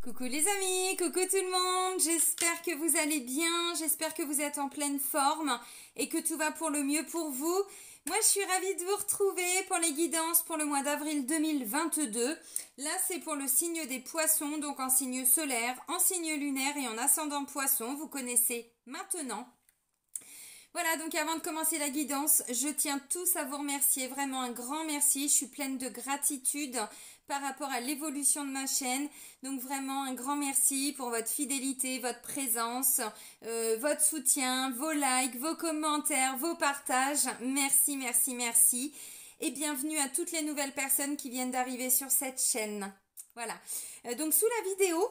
Coucou les amis, coucou tout le monde, j'espère que vous allez bien, j'espère que vous êtes en pleine forme et que tout va pour le mieux pour vous. Moi je suis ravie de vous retrouver pour les guidances pour le mois d'avril 2022. Là c'est pour le signe des poissons, donc en signe solaire, en signe lunaire et en ascendant poisson, vous connaissez maintenant. Voilà, donc avant de commencer la guidance, je tiens tous à vous remercier, vraiment un grand merci. Je suis pleine de gratitude par rapport à l'évolution de ma chaîne. Donc vraiment un grand merci pour votre fidélité, votre présence, votre soutien, vos likes, vos commentaires, vos partages. Merci, merci, merci. Et bienvenue à toutes les nouvelles personnes qui viennent d'arriver sur cette chaîne. Voilà, donc sous la vidéo,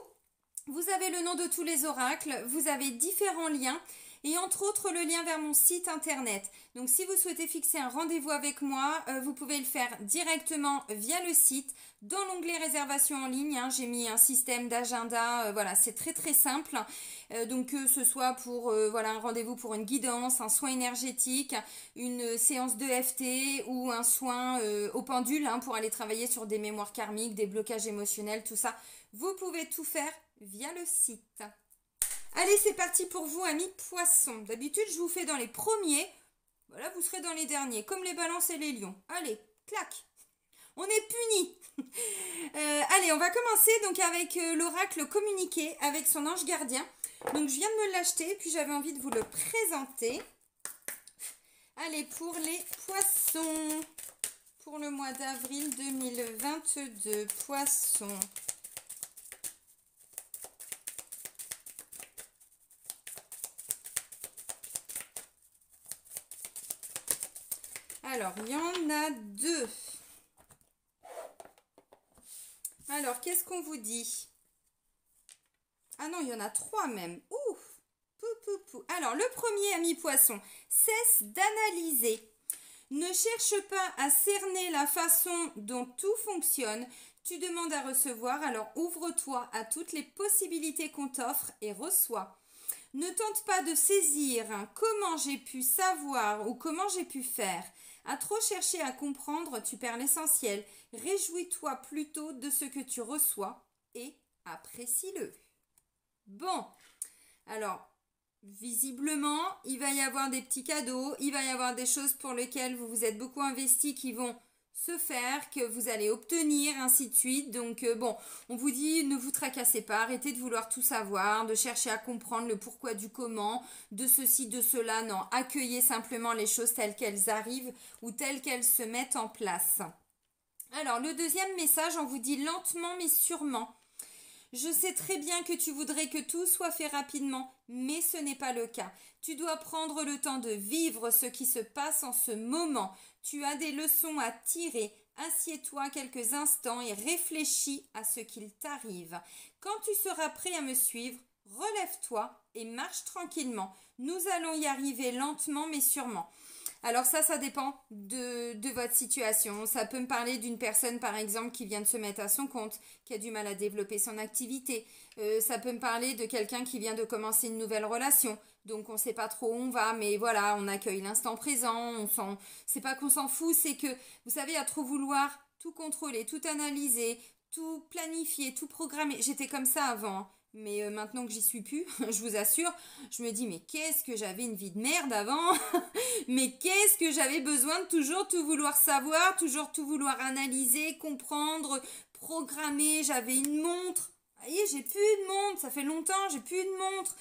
vous avez le nom de tous les oracles, vous avez différents liens. Et entre autres le lien vers mon site internet. Donc si vous souhaitez fixer un rendez-vous avec moi, vous pouvez le faire directement via le site. Dans l'onglet réservation en ligne, hein, j'ai mis un système d'agenda, voilà, c'est très très simple. Donc que ce soit pour voilà, un rendez-vous pour une guidance, un soin énergétique, une séance d'EFT ou un soin au pendule hein, pour aller travailler sur des mémoires karmiques, des blocages émotionnels, tout ça. Vous pouvez tout faire via le site. Allez, c'est parti pour vous, amis poissons. D'habitude, je vous fais dans les premiers. Voilà, vous serez dans les derniers, comme les balances et les lions. Allez, clac. On est punis. Allez, on va commencer donc avec l'oracle communiqué avec son ange gardien. Donc, je viens de me l'acheter, puis j'avais envie de vous le présenter. Allez, pour les poissons, pour le mois d'avril 2022, poissons. Alors, il y en a deux. Alors, qu'est-ce qu'on vous dit? Ah non, il y en a trois même. Ouf! Pou, pou, pou. Alors, le premier, ami poisson, cesse d'analyser. Ne cherche pas à cerner la façon dont tout fonctionne. Tu demandes à recevoir, alors ouvre-toi à toutes les possibilités qu'on t'offre et reçois. Ne tente pas de saisir comment j'ai pu savoir ou comment j'ai pu faire. À trop chercher à comprendre, tu perds l'essentiel. Réjouis-toi plutôt de ce que tu reçois et apprécie-le. Bon, alors, visiblement, il va y avoir des petits cadeaux, il va y avoir des choses pour lesquelles vous vous êtes beaucoup investi qui vont se faire, que vous allez obtenir, ainsi de suite. Donc bon, on vous dit ne vous tracassez pas, arrêtez de vouloir tout savoir, de chercher à comprendre le pourquoi du comment, de ceci, de cela. Non, accueillez simplement les choses telles qu'elles arrivent ou telles qu'elles se mettent en place. Alors, le deuxième message, on vous dit lentement mais sûrement. Je sais très bien que tu voudrais que tout soit fait rapidement, mais ce n'est pas le cas. Tu dois prendre le temps de vivre ce qui se passe en ce moment. Tu as des leçons à tirer. Assieds-toi quelques instants et réfléchis à ce qu'il t'arrive. Quand tu seras prêt à me suivre, relève-toi et marche tranquillement. Nous allons y arriver lentement mais sûrement. Alors ça dépend de votre situation. Ça peut me parler d'une personne, par exemple, qui vient de se mettre à son compte, qui a du mal à développer son activité. Ça peut me parler de quelqu'un qui vient de commencer une nouvelle relation. Donc on ne sait pas trop où on va, mais voilà, on accueille l'instant présent. C'est pas qu'on s'en fout, c'est que, vous savez, à trop vouloir tout contrôler, tout analyser, tout planifier, tout programmer. J'étais comme ça avant, hein. Mais maintenant que j'y suis plus, je vous assure, je me dis mais qu'est-ce que j'avais une vie de merde avant. Mais qu'est-ce que j'avais besoin de toujours tout vouloir savoir, toujours tout vouloir analyser, comprendre, programmer. J'avais une montre. Vous voyez, j'ai plus de montre, ça fait longtemps, j'ai plus de montre.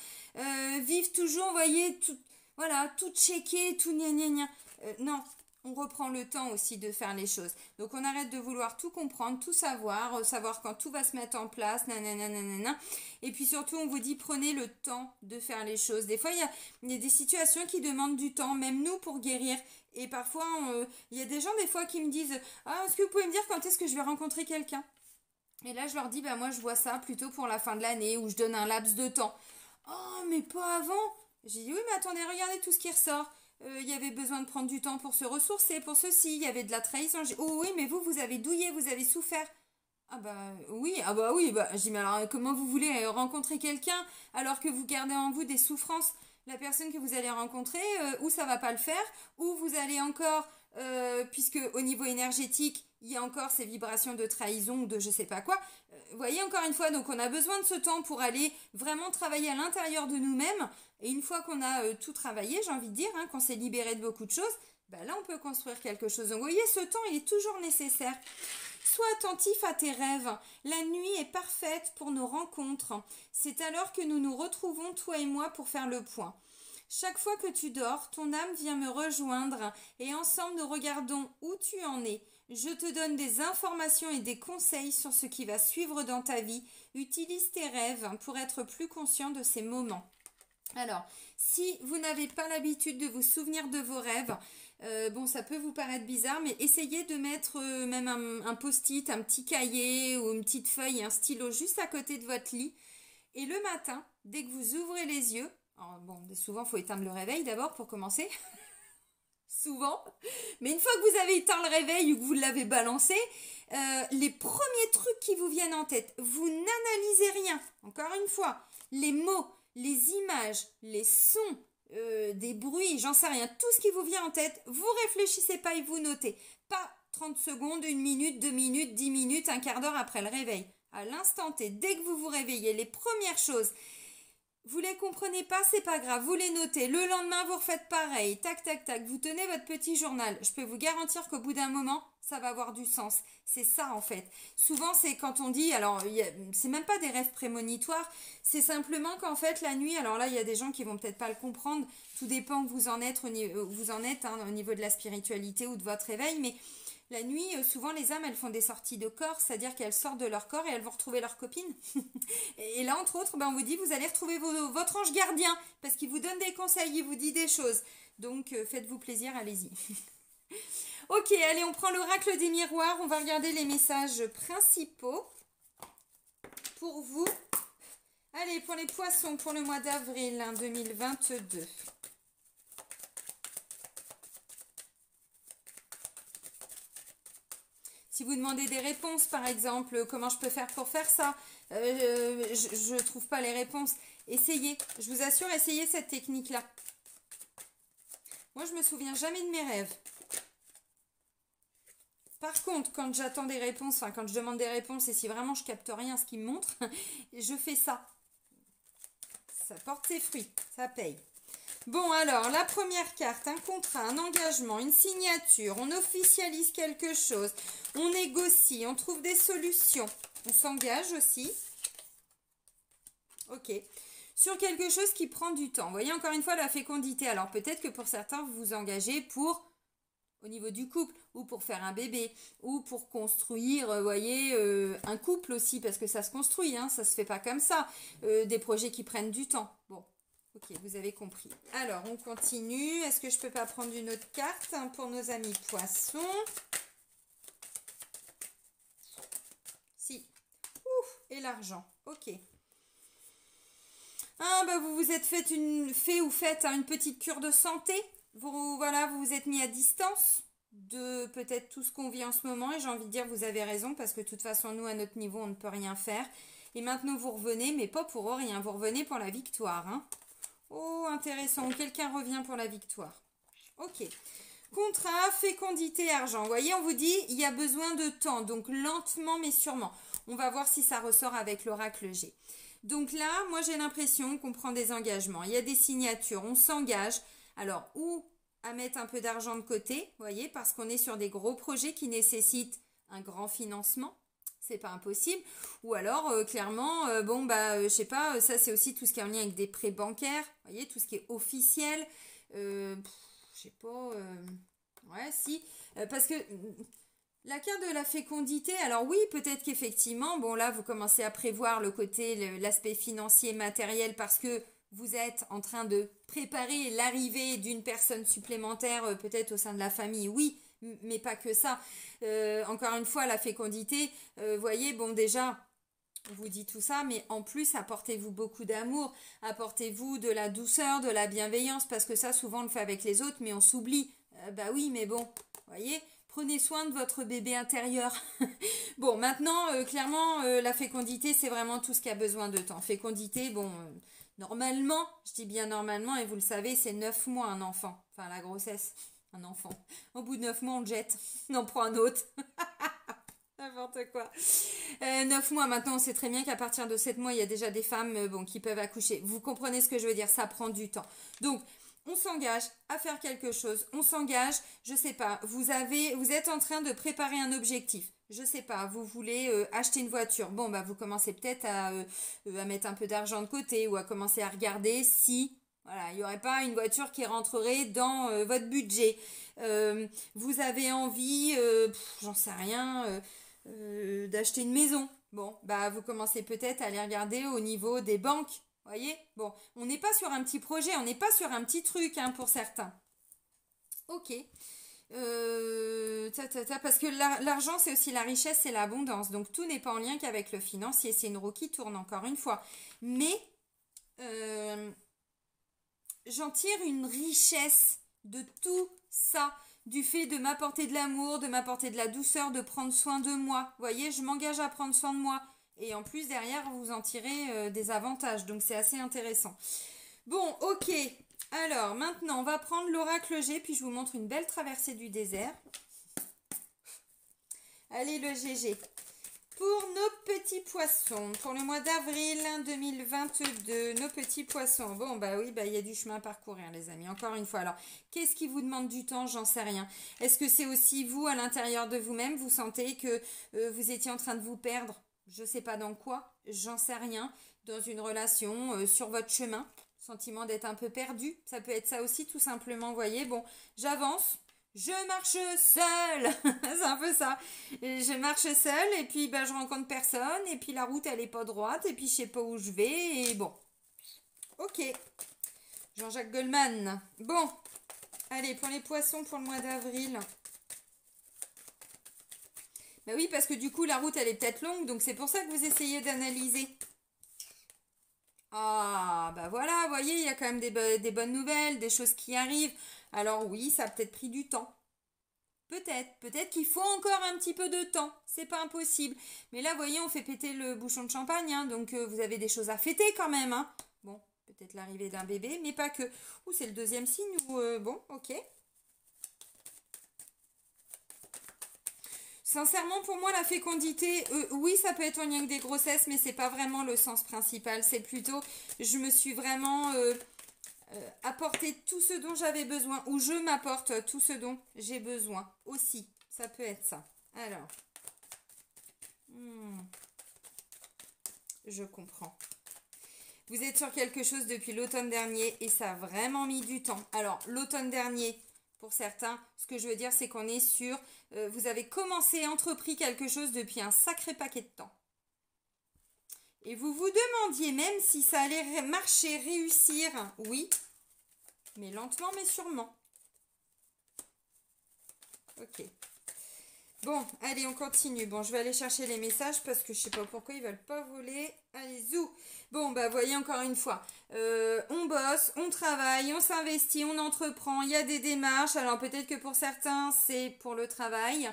Vivre toujours, vous voyez, tout, voilà, tout checker, tout gna gna gna. Non, on reprend le temps aussi de faire les choses. Donc on arrête de vouloir tout comprendre, tout savoir, savoir quand tout va se mettre en place, nanana, nanana. Et puis surtout, on vous dit prenez le temps de faire les choses. Des fois, il y a des situations qui demandent du temps, même nous pour guérir. Et parfois, il y a des gens des fois qui me disent ah, est-ce que vous pouvez me dire quand est-ce que je vais rencontrer quelqu'un? Et là, je leur dis, bah moi, je vois ça plutôt pour la fin de l'année où je donne un laps de temps. Oh, mais pas avant. J'ai dit, oui, mais attendez, regardez tout ce qui ressort. Il y avait besoin de prendre du temps pour se ressourcer, pour ceci. Il y avait de la trahison. Oh oui, mais vous avez douillé, vous avez souffert. Ah bah oui, j'ai dit, mais alors comment vous voulez rencontrer quelqu'un alors que vous gardez en vous des souffrances? La personne que vous allez rencontrer, ou ça va pas le faire, ou vous allez encore, puisque au niveau énergétique, il y a encore ces vibrations de trahison ou de je sais pas quoi. Vous voyez, encore une fois, donc on a besoin de ce temps pour aller vraiment travailler à l'intérieur de nous-mêmes. Et une fois qu'on a tout travaillé, j'ai envie de dire, qu'on s'est libéré de beaucoup de choses, ben là on peut construire quelque chose. Donc vous voyez, ce temps, il est toujours nécessaire. Sois attentif à tes rêves. La nuit est parfaite pour nos rencontres. C'est alors que nous nous retrouvons, toi et moi, pour faire le point. Chaque fois que tu dors, ton âme vient me rejoindre et ensemble nous regardons où tu en es. Je te donne des informations et des conseils sur ce qui va suivre dans ta vie. Utilise tes rêves pour être plus conscient de ces moments. Alors, si vous n'avez pas l'habitude de vous souvenir de vos rêves, bon, ça peut vous paraître bizarre, mais essayez de mettre même un post-it, un petit cahier ou une petite feuille et un stylo juste à côté de votre lit. Et le matin, dès que vous ouvrez les yeux, alors bon, souvent il faut éteindre le réveil d'abord pour commencer, souvent, mais une fois que vous avez éteint le réveil ou que vous l'avez balancé, les premiers trucs qui vous viennent en tête, vous n'analysez rien, encore une fois, les mots, les images, les sons, des bruits, j'en sais rien, tout ce qui vous vient en tête, vous réfléchissez pas et vous notez. Pas 30 secondes, 1 minute, 2 minutes, 10 minutes, un quart d'heure après le réveil. À l'instant T, dès que vous vous réveillez, les premières choses, vous les comprenez pas, c'est pas grave, vous les notez. Le lendemain, vous refaites pareil, tac, tac, tac, vous tenez votre petit journal. Je peux vous garantir qu'au bout d'un moment, ça va avoir du sens. C'est ça en fait. Souvent, c'est quand on dit, alors, c'est même pas des rêves prémonitoires, c'est simplement qu'en fait, la nuit, alors là, il y a des gens qui vont peut-être pas le comprendre, tout dépend où vous en êtes, au niveau de la spiritualité ou de votre réveil, mais la nuit, souvent les âmes, elles font des sorties de corps, c'est-à-dire qu'elles sortent de leur corps et elles vont retrouver leur copine. Et là, entre autres, on vous dit, vous allez retrouver votre ange gardien, parce qu'il vous donne des conseils, il vous dit des choses. Donc, faites-vous plaisir, allez-y. Ok, allez, on prend l'oracle des miroirs, on va regarder les messages principaux pour vous. Allez, pour les poissons, pour le mois d'avril 2022. Si vous demandez des réponses, par exemple, comment je peux faire pour faire ça, je ne trouve pas les réponses. Essayez, je vous assure, essayez cette technique-là. Moi, je me souviens jamais de mes rêves. Par contre, quand j'attends des réponses, quand je demande des réponses, et si vraiment je capte rien à ce qu'il me montre, je fais ça. Ça porte ses fruits, ça paye. Bon, alors, la première carte, un contrat, un engagement, une signature, on officialise quelque chose, on négocie, on trouve des solutions, on s'engage aussi. Ok. Sur quelque chose qui prend du temps. Vous voyez, encore une fois, la fécondité. Alors, peut-être que pour certains, vous vous engagez au niveau du couple, ou pour faire un bébé, ou pour construire, vous voyez, un couple aussi, parce que ça se construit, ça se fait pas comme ça. Des projets qui prennent du temps. Bon. Ok, vous avez compris. Alors, on continue. Est-ce que je peux pas prendre une autre carte pour nos amis poissons? Si. Ouf, et l'argent. Ok. Ah, bah, vous vous êtes faites une petite cure de santé. Vous vous êtes mis à distance de peut-être tout ce qu'on vit en ce moment. Et j'ai envie de dire, vous avez raison, parce que de toute façon, nous, à notre niveau, on ne peut rien faire. Et maintenant, vous revenez, mais pas pour rien. Vous revenez pour la victoire, Oh, intéressant. Quelqu'un revient pour la victoire. Ok. Contrat, fécondité, argent. Vous voyez, on vous dit, il y a besoin de temps. Donc, lentement, mais sûrement. On va voir si ça ressort avec l'oracle G. Donc là, moi, j'ai l'impression qu'on prend des engagements. Il y a des signatures. On s'engage. Alors, ou à mettre un peu d'argent de côté, vous voyez, parce qu'on est sur des gros projets qui nécessitent un grand financement. C'est pas impossible. Ou alors, clairement, je sais pas, ça c'est aussi tout ce qui est en lien avec des prêts bancaires. Vous voyez, tout ce qui est officiel. Je sais pas. Ouais, si. Parce que la carte de la fécondité, alors oui, peut-être qu'effectivement, bon là, vous commencez à prévoir le côté, l'aspect financier, matériel, parce que vous êtes en train de préparer l'arrivée d'une personne supplémentaire, peut-être au sein de la famille, oui. Mais pas que ça. Encore une fois, la fécondité, voyez, bon déjà, on vous dit tout ça, mais en plus, apportez-vous beaucoup d'amour, apportez-vous de la douceur, de la bienveillance, parce que ça, souvent, on le fait avec les autres, mais on s'oublie. Bah oui, mais bon, voyez, prenez soin de votre bébé intérieur. Bon, maintenant, clairement, la fécondité, c'est vraiment tout ce qui a besoin de temps. Fécondité, bon, normalement, je dis bien normalement, et vous le savez, c'est 9 mois un enfant, enfin la grossesse. un enfant. Au bout de 9 mois, on le jette. On en prend un autre. N'importe quoi. 9 mois, maintenant, on sait très bien qu'à partir de 7 mois, il y a déjà des femmes bon, qui peuvent accoucher. Vous comprenez ce que je veux dire? Ça prend du temps. Donc, on s'engage à faire quelque chose. On s'engage, je sais pas, vous êtes en train de préparer un objectif. Je sais pas, vous voulez acheter une voiture. Bon, bah, vous commencez peut-être à mettre un peu d'argent de côté ou à commencer à regarder si, voilà, il n'y aurait pas une voiture qui rentrerait dans votre budget. Vous avez envie, j'en sais rien, d'acheter une maison. Bon, bah, vous commencez peut-être à aller regarder au niveau des banques. Voyez? Bon, on n'est pas sur un petit projet, on n'est pas sur un petit truc hein, pour certains. Ok. Parce que l'argent, c'est aussi la richesse et l'abondance. Donc, tout n'est pas en lien qu'avec le financier. C'est une roue qui tourne, encore une fois. Mais, j'en tire une richesse de tout ça. Du fait de m'apporter de l'amour, de m'apporter de la douceur, de prendre soin de moi. Vous voyez, je m'engage à prendre soin de moi. Et en plus, derrière, vous en tirez des avantages. Donc, c'est assez intéressant. Bon, ok. Alors, maintenant, on va prendre l'oracle G, puis je vous montre une belle traversée du désert. Allez, le GG. Pour nos petits poissons, pour le mois d'avril 2022, nos petits poissons. Bon, bah oui, bah il y a du chemin à parcourir, les amis. Encore une fois, alors, qu'est-ce qui vous demande du temps? J'en sais rien. Est-ce que c'est aussi vous, à l'intérieur de vous-même, vous sentez que vous étiez en train de vous perdre? Je sais pas dans quoi, j'en sais rien. Dans une relation, sur votre chemin, sentiment d'être un peu perdu. Ça peut être ça aussi, tout simplement, vous voyez. Bon, j'avance. Je marche seule, c'est un peu ça. Je marche seule et puis ben, je rencontre personne et puis la route elle est pas droite et puis je sais pas où je vais et bon. Ok, Jean-Jacques Goldman. Bon, allez pour les poissons pour le mois d'avril. Ben oui parce que du coup la route elle est peut-être longue donc c'est pour ça que vous essayez d'analyser. Ah bah voilà, vous voyez il y a quand même des bonnes nouvelles, des choses qui arrivent. Alors oui, ça a peut-être pris du temps. Peut-être qu'il faut encore un petit peu de temps. C'est pas impossible. Mais là, vous voyez, on fait péter le bouchon de champagne. Hein, donc, vous avez des choses à fêter quand même. Hein. Bon, peut-être l'arrivée d'un bébé, mais pas que. Ou c'est le deuxième signe. Ou bon, ok. Sincèrement, pour moi, la fécondité, oui, ça peut être en lien avec des grossesses, mais c'est pas vraiment le sens principal. C'est plutôt, je me suis vraiment... apporter tout ce dont j'avais besoin ou je m'apporte tout ce dont j'ai besoin aussi. Ça peut être ça. Alors, je comprends. Vous êtes sur quelque chose depuis l'automne dernier et ça a vraiment mis du temps. Alors, l'automne dernier, pour certains, ce que je veux dire, c'est qu'on est sur... vous avez commencé, entrepris quelque chose depuis un sacré paquet de temps. Et vous vous demandiez même si ça allait marcher, réussir. Oui, mais lentement, mais sûrement. Ok. Bon, allez, on continue. Bon, je vais aller chercher les messages parce que je sais pas pourquoi ils veulent pas voler. Allez, zou. Bon, bah, voyez encore une fois. On bosse, on travaille, on s'investit, on entreprend. Il y a des démarches. Alors, peut-être que pour certains, c'est pour le travail.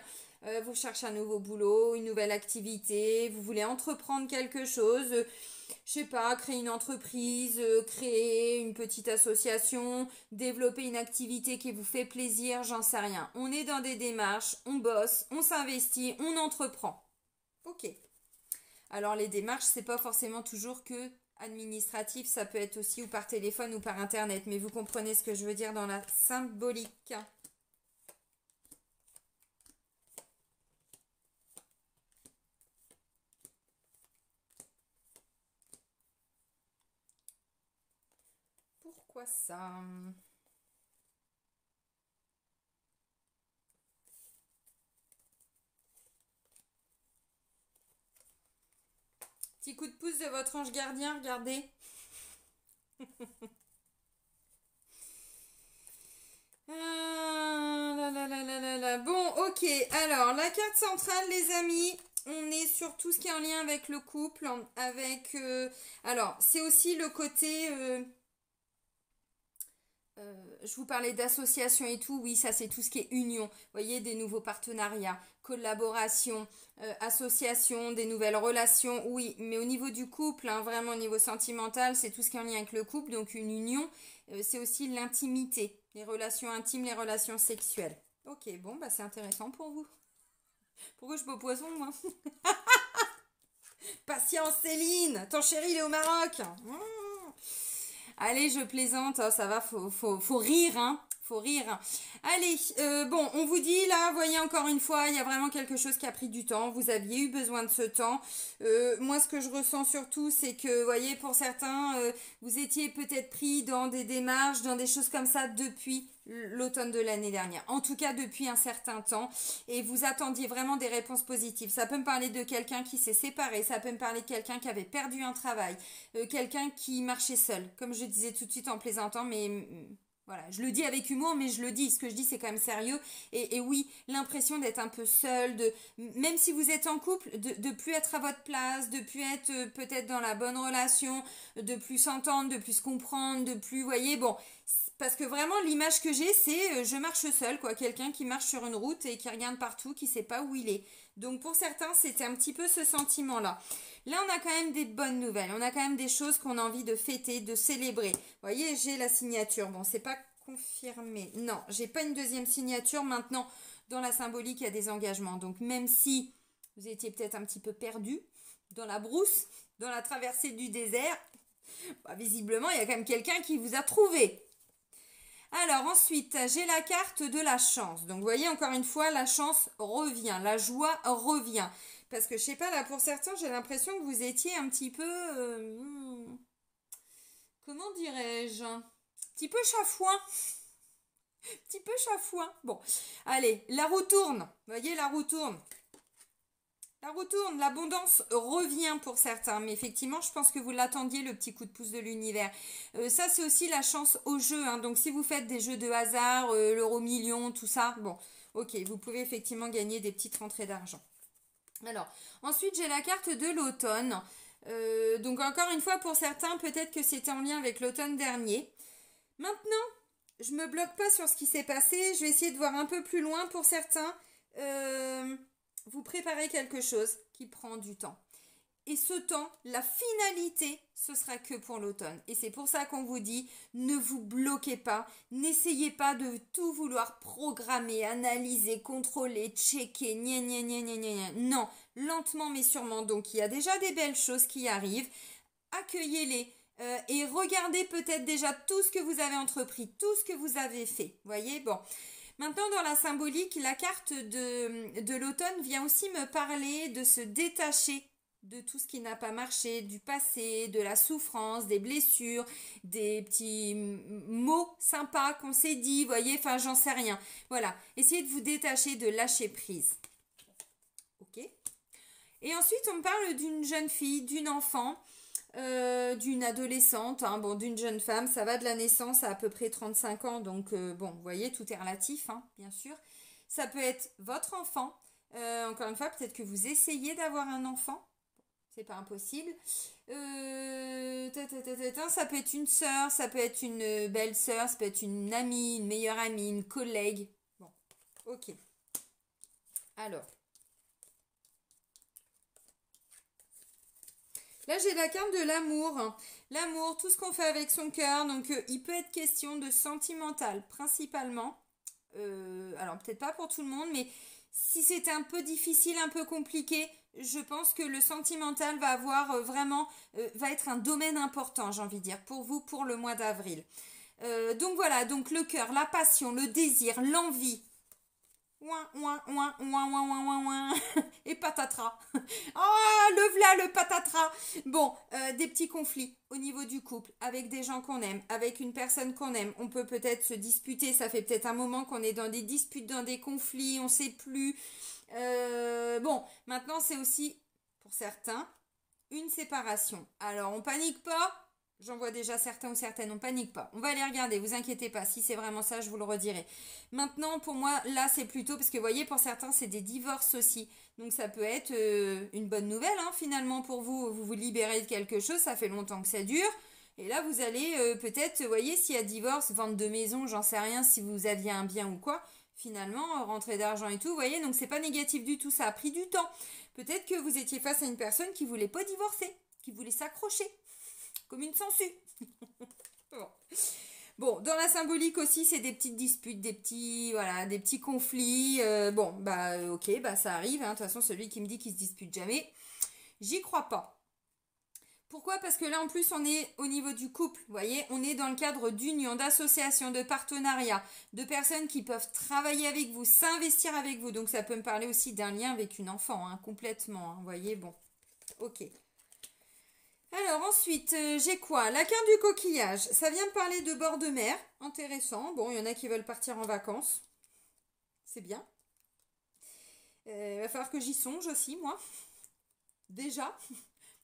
Vous cherchez un nouveau boulot, une nouvelle activité, vous voulez entreprendre quelque chose, je sais pas, créer une entreprise, créer une petite association, développer une activité qui vous fait plaisir, j'en sais rien. On est dans des démarches, on bosse, on s'investit, on entreprend. Ok. Alors les démarches, c'est pas forcément toujours que administratif, ça peut être aussi ou par téléphone ou par internet, mais vous comprenez ce que je veux dire dans la symbolique. Pourquoi ça? Petit coup de pouce de votre ange gardien, regardez. Bon, ok. Alors, la carte centrale, les amis, on est sur tout ce qui est en lien avec le couple, avec... alors, c'est aussi le côté... Je vous parlais d'associations et tout, oui, ça c'est tout ce qui est union. Vous voyez, des nouveaux partenariats, collaborations, associations, des nouvelles relations, oui. Mais au niveau du couple, hein, vraiment au niveau sentimental, c'est tout ce qui est en lien avec le couple. Donc une union, c'est aussi l'intimité, les relations intimes, les relations sexuelles. Ok, bon, bah c'est intéressant pour vous. Pourquoi je suis pas poisson, moi? Patience, Céline, ton chéri, il est au Maroc. Allez, je plaisante, oh, ça va, faut rire, hein. Faut rire. Allez, bon, on vous dit là, voyez encore une fois, il y a vraiment quelque chose qui a pris du temps. Vous aviez eu besoin de ce temps. Moi, ce que je ressens surtout, c'est que, voyez, pour certains, vous étiez peut-être pris dans des démarches, dans des choses comme ça depuis l'automne de l'année dernière. En tout cas, depuis un certain temps. Et vous attendiez vraiment des réponses positives. Ça peut me parler de quelqu'un qui s'est séparé. Ça peut me parler de quelqu'un qui avait perdu un travail. Quelqu'un qui marchait seul. Comme je disais tout de suite en plaisantant, mais... Voilà, je le dis avec humour, mais je le dis. Ce que je dis, c'est quand même sérieux. Et oui, l'impression d'être un peu seul, même si vous êtes en couple, de plus être à votre place, de plus être peut-être dans la bonne relation, de plus s'entendre, de plus se comprendre, de plus, voyez, bon, parce que vraiment l'image que j'ai, c'est je marche seul, quoi, quelqu'un qui marche sur une route et qui regarde partout, qui sait pas où il est. Donc pour certains, c'était un petit peu ce sentiment-là. Là, on a quand même des bonnes nouvelles. On a quand même des choses qu'on a envie de fêter, de célébrer. Vous voyez, j'ai la signature. Bon, c'est pas confirmé. Non, j'ai pas une deuxième signature. Maintenant, dans la symbolique, il y a des engagements. Donc, même si vous étiez peut-être un petit peu perdu dans la brousse, dans la traversée du désert, bah, visiblement, il y a quand même quelqu'un qui vous a trouvé. Alors ensuite, j'ai la carte de la chance. Donc vous voyez, encore une fois, la chance revient, la joie revient. Parce que je sais pas, là pour certains, j'ai l'impression que vous étiez un petit peu... comment dirais-je? Un petit peu chafouin. Petit peu chafouin. Bon, allez, la roue tourne. Vous voyez, la roue tourne. La roue tourne, l'abondance revient pour certains, mais effectivement, je pense que vous l'attendiez, le petit coup de pouce de l'univers. Ça, c'est aussi la chance au jeu, hein. Donc si vous faites des jeux de hasard, l'euro million, tout ça, bon, ok, vous pouvez effectivement gagner des petites rentrées d'argent. Alors, ensuite, j'ai la carte de l'automne. Donc encore une fois, pour certains, peut-être que c'était en lien avec l'automne dernier. Maintenant, je me bloque pas sur ce qui s'est passé, je vais essayer de voir un peu plus loin pour certains. Vous préparez quelque chose qui prend du temps. Et ce temps, la finalité, ce sera que pour l'automne. Et c'est pour ça qu'on vous dit, ne vous bloquez pas, n'essayez pas de tout vouloir programmer, analyser, contrôler, checker, gna gna gna gna gna. Non, lentement mais sûrement. Donc il y a déjà des belles choses qui arrivent. Accueillez-les. Et regardez peut-être déjà tout ce que vous avez entrepris, tout ce que vous avez fait. Voyez, bon. Maintenant, dans la symbolique, la carte de l'automne vient aussi me parler de se détacher de tout ce qui n'a pas marché, du passé, de la souffrance, des blessures, des petits mots sympas qu'on s'est dit, voyez, enfin, j'en sais rien. Voilà, essayez de vous détacher, de lâcher prise. Ok. Et ensuite, on me parle d'une jeune fille, d'une enfant, d'une adolescente, hein, bon, d'une jeune femme, ça va de la naissance à peu près 35 ans, donc bon, vous voyez, tout est relatif, hein, bien sûr. Ça peut être votre enfant, encore une fois, peut-être que vous essayez d'avoir un enfant, c'est pas impossible. Ça peut être une sœur, ça peut être une belle-sœur, ça peut être une amie, une meilleure amie, une collègue. Bon, ok. Alors. Là, j'ai la carte de l'amour. L'amour, tout ce qu'on fait avec son cœur. Donc, il peut être question de sentimental, principalement. Alors, peut-être pas pour tout le monde, mais si c'était un peu difficile, un peu compliqué, je pense que le sentimental va avoir vraiment, va être un domaine important, j'ai envie de dire, pour vous, pour le mois d'avril. Donc, voilà, donc le cœur, la passion, le désir, l'envie. Ouin, ouin, ouin, ouin, ouin, ouin, ouin, ouin. Et patatras. Ah, le v'là, le patatras. Bon, des petits conflits au niveau du couple, avec des gens qu'on aime, avec une personne qu'on aime. On peut peut-être se disputer, ça fait peut-être un moment qu'on est dans des disputes, dans des conflits, on ne sait plus. Bon, maintenant c'est aussi, pour certains, une séparation. Alors, on panique pas. J'en vois déjà certains ou certaines, on panique pas. On va aller regarder, vous inquiétez pas. Si c'est vraiment ça, je vous le redirai. Maintenant, pour moi, là, c'est plutôt... Parce que, vous voyez, pour certains, c'est des divorces aussi. Donc, ça peut être une bonne nouvelle, hein, finalement, pour vous. Vous vous libérez de quelque chose, ça fait longtemps que ça dure. Et là, vous allez peut-être, vous voyez, s'il y a divorce, vente de maison, j'en sais rien, si vous aviez un bien ou quoi, finalement, rentrée d'argent et tout, vous voyez, donc c'est pas négatif du tout, ça a pris du temps. Peut-être que vous étiez face à une personne qui voulait pas divorcer, qui voulait s'accrocher, comme une sangsue. Bon. Bon, dans la symbolique aussi, c'est des petites disputes, des petits, voilà, des petits conflits. Bon, bah, ok, bah, ça arrive. Hein. De toute façon, celui qui me dit qu'il se dispute jamais, j'y crois pas. Pourquoi? Parce que là, en plus, on est au niveau du couple. Vous voyez, on est dans le cadre d'union, d'association, de partenariat, de personnes qui peuvent travailler avec vous, s'investir avec vous. Donc, ça peut me parler aussi d'un lien avec une enfant, hein, complètement. Hein. Vous voyez, bon, ok. Alors ensuite, j'ai quoi? La carte du coquillage. Ça vient de parler de bord de mer. Intéressant. Bon, il y en a qui veulent partir en vacances. C'est bien. Il va falloir que j'y songe aussi, moi. Déjà.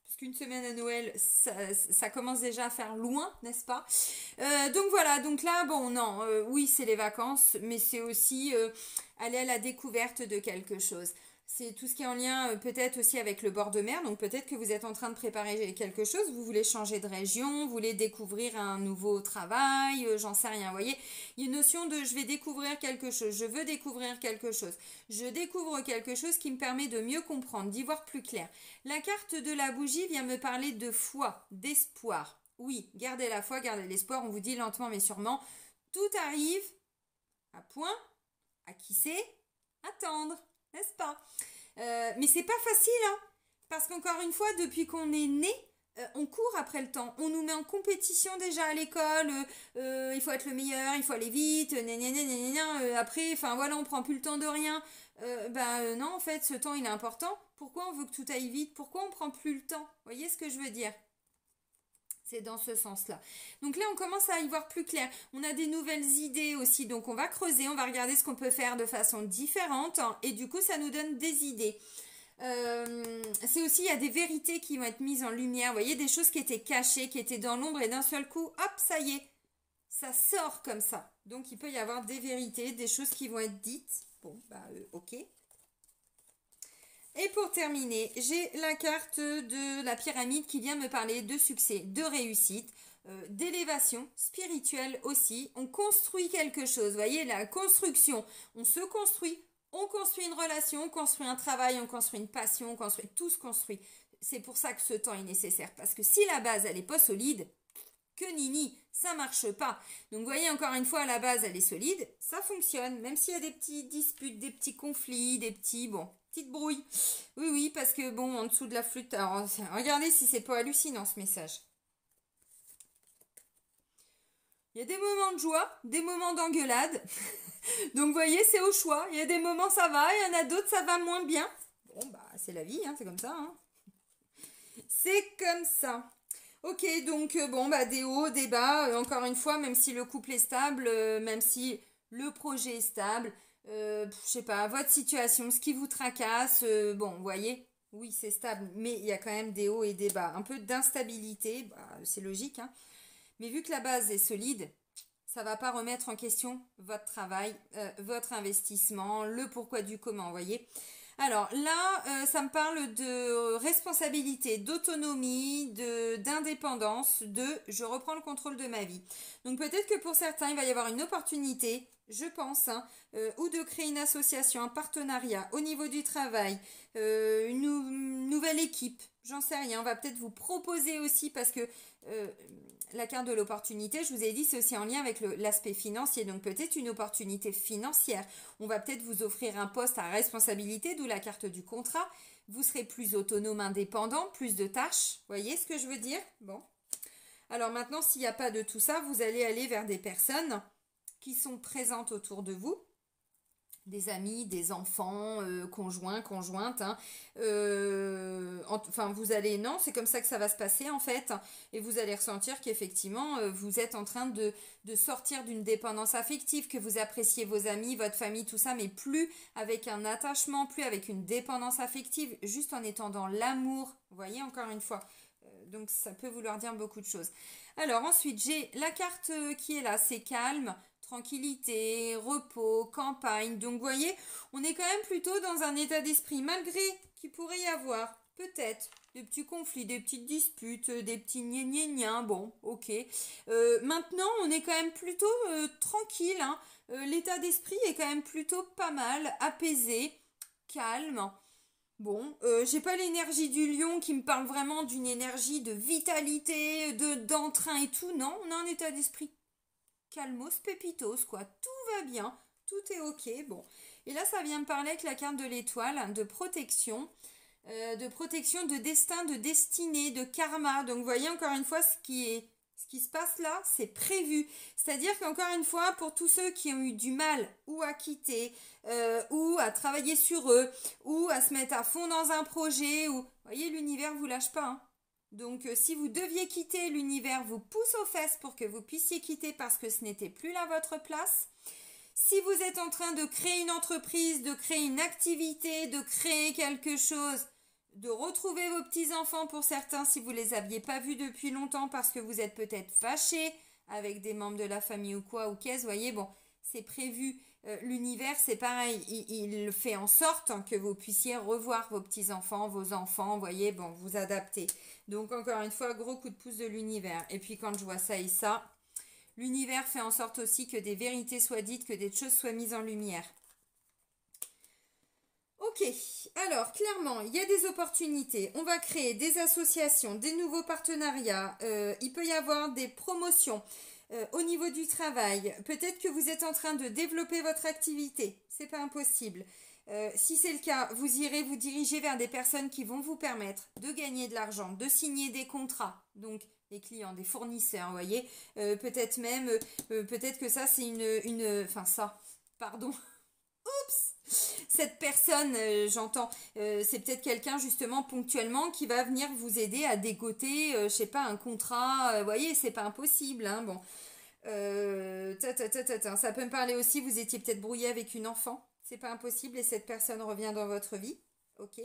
Parce qu'une semaine à Noël, ça commence déjà à faire loin, n'est-ce pas? Donc voilà, donc là, bon, non, oui, c'est les vacances, mais c'est aussi aller à la découverte de quelque chose. C'est tout ce qui est en lien peut-être aussi avec le bord de mer. Donc peut-être que vous êtes en train de préparer quelque chose, vous voulez changer de région, vous voulez découvrir un nouveau travail, j'en sais rien. Vous voyez, il y a une notion de je vais découvrir quelque chose, je veux découvrir quelque chose. Je découvre quelque chose qui me permet de mieux comprendre, d'y voir plus clair. La carte de la bougie vient me parler de foi, d'espoir. Oui, gardez la foi, gardez l'espoir. On vous dit lentement mais sûrement, tout arrive à point, à qui c'est attendre. N'est-ce pas? Mais c'est pas facile, hein, parce qu'encore une fois, depuis qu'on est né, on court après le temps. On nous met en compétition déjà à l'école. Il faut être le meilleur, il faut aller vite. Après, enfin voilà, on prend plus le temps de rien. Non, en fait, ce temps il est important. Pourquoi on veut que tout aille vite? Pourquoi on prend plus le temps? Vous voyez ce que je veux dire? C'est dans ce sens-là. Donc là, on commence à y voir plus clair. On a des nouvelles idées aussi. Donc on va creuser, on va regarder ce qu'on peut faire de façon différente. Hein, et du coup, ça nous donne des idées. C'est aussi, il y a des vérités qui vont être mises en lumière. Vous voyez, des choses qui étaient cachées, qui étaient dans l'ombre. Et d'un seul coup, hop, ça y est. Ça sort comme ça. Donc il peut y avoir des vérités, des choses qui vont être dites. Bon, ok. Et pour terminer, j'ai la carte de la pyramide qui vient me parler de succès, de réussite, d'élévation spirituelle aussi. On construit quelque chose, vous voyez, la construction, on se construit, on construit une relation, on construit un travail, on construit une passion, on construit, tout se construit. C'est pour ça que ce temps est nécessaire, parce que si la base, elle n'est pas solide, que nini, ça marche pas. Donc vous voyez, encore une fois, la base, elle est solide, ça fonctionne, même s'il y a des petites disputes, des petits conflits, des petits, bon, petite brouille. Oui, oui, parce que bon, en dessous de la flûte, alors, regardez si c'est pas hallucinant ce message. Il y a des moments de joie, des moments d'engueulade. Donc vous voyez, c'est au choix. Il y a des moments ça va, il y en a d'autres ça va moins bien. Bon, bah c'est la vie, hein, c'est comme ça. Hein. C'est comme ça. Ok, donc bon, bah des hauts, des bas. Encore une fois, même si le couple est stable, même si le projet est stable, je sais pas, votre situation, ce qui vous tracasse, bon, vous voyez, oui, c'est stable, mais il y a quand même des hauts et des bas. Un peu d'instabilité, bah, c'est logique, hein. Mais vu que la base est solide, ça va pas remettre en question votre travail, votre investissement, le pourquoi du comment, vous voyez. Alors là, ça me parle de responsabilité, d'autonomie, d'indépendance, de je reprends le contrôle de ma vie. Donc peut-être que pour certains, il va y avoir une opportunité, je pense, hein, ou de créer une association, un partenariat au niveau du travail, une nouvelle équipe, j'en sais rien. On va peut-être vous proposer aussi parce que la carte de l'opportunité, je vous ai dit, c'est aussi en lien avec l'aspect financier. Donc peut-être une opportunité financière. On va peut-être vous offrir un poste à responsabilité, d'où la carte du contrat. Vous serez plus autonome, indépendant, plus de tâches. Vous voyez ce que je veux dire? Bon. Alors maintenant, s'il n'y a pas de tout ça, vous allez aller vers des personnes qui sont présentes autour de vous. Des amis, des enfants, conjoints, conjointes. Hein. Enfin, vous allez... Non, c'est comme ça que ça va se passer, en fait. Et vous allez ressentir qu'effectivement, vous êtes en train de sortir d'une dépendance affective, que vous appréciez vos amis, votre famille, tout ça, mais plus avec un attachement, plus avec une dépendance affective, juste en étant dans l'amour. Vous voyez, encore une fois. Donc, ça peut vouloir dire beaucoup de choses. Alors, ensuite, j'ai la carte qui est là. C'est calme. Tranquillité, repos, campagne. Donc, vous voyez, on est quand même plutôt dans un état d'esprit, malgré qu'il pourrait y avoir, peut-être, Des petits conflits, des petites disputes, des petits gna bon, ok. Maintenant, on est quand même plutôt tranquille, hein. L'état d'esprit est quand même plutôt pas mal, apaisé, calme. Bon, j'ai pas l'énergie du lion qui me parle vraiment d'une énergie de vitalité, d'entrain et tout. Non, on a un état d'esprit calmos, pépitos, quoi. Tout va bien, tout est ok. Bon, et là, ça vient me parler avec la carte de l'étoile, de protection, de destin, de destinée, de karma. Donc, vous voyez encore une fois ce qui se passe là, c'est prévu. C'est-à-dire qu'encore une fois, pour tous ceux qui ont eu du mal ou à quitter, ou à travailler sur eux, ou à se mettre à fond dans un projet, ou, vous voyez, l'univers vous lâche pas, hein. Donc, si vous deviez quitter, l'univers vous pousse aux fesses pour que vous puissiez quitter parce que ce n'était plus là votre place. Si vous êtes en train de créer une entreprise, de créer une activité, de créer quelque chose, de retrouver vos petits-enfants pour certains si vous ne les aviez pas vus depuis longtemps parce que vous êtes peut-être fâchés avec des membres de la famille ou quoi, ou qu'est-ce, voyez, bon, c'est prévu. L'univers, c'est pareil, il fait en sorte que vous puissiez revoir vos petits-enfants, vos enfants, voyez, bon, vous adapter. Donc, encore une fois, gros coup de pouce de l'univers. Et puis, quand je vois ça et ça, l'univers fait en sorte aussi que des vérités soient dites, que des choses soient mises en lumière. Ok, alors clairement, il y a des opportunités. On va créer des associations, des nouveaux partenariats. Il peut y avoir des promotions au niveau du travail. Peut-être que vous êtes en train de développer votre activité. C'est pas impossible. Si c'est le cas, vous irez vous diriger vers des personnes qui vont vous permettre de gagner de l'argent, de signer des contrats. Donc, des clients, des fournisseurs, vous voyez. Peut-être même, peut-être que ça, c'est enfin ça, pardon. Cette personne, j'entends, c'est peut-être quelqu'un justement ponctuellement qui va venir vous aider à dégoter, je sais pas, un contrat. Vous voyez, c'est pas impossible, hein, bon. Ça peut me parler aussi, vous étiez peut-être brouillé avec une enfant. C'est pas impossible et cette personne revient dans votre vie. Ok.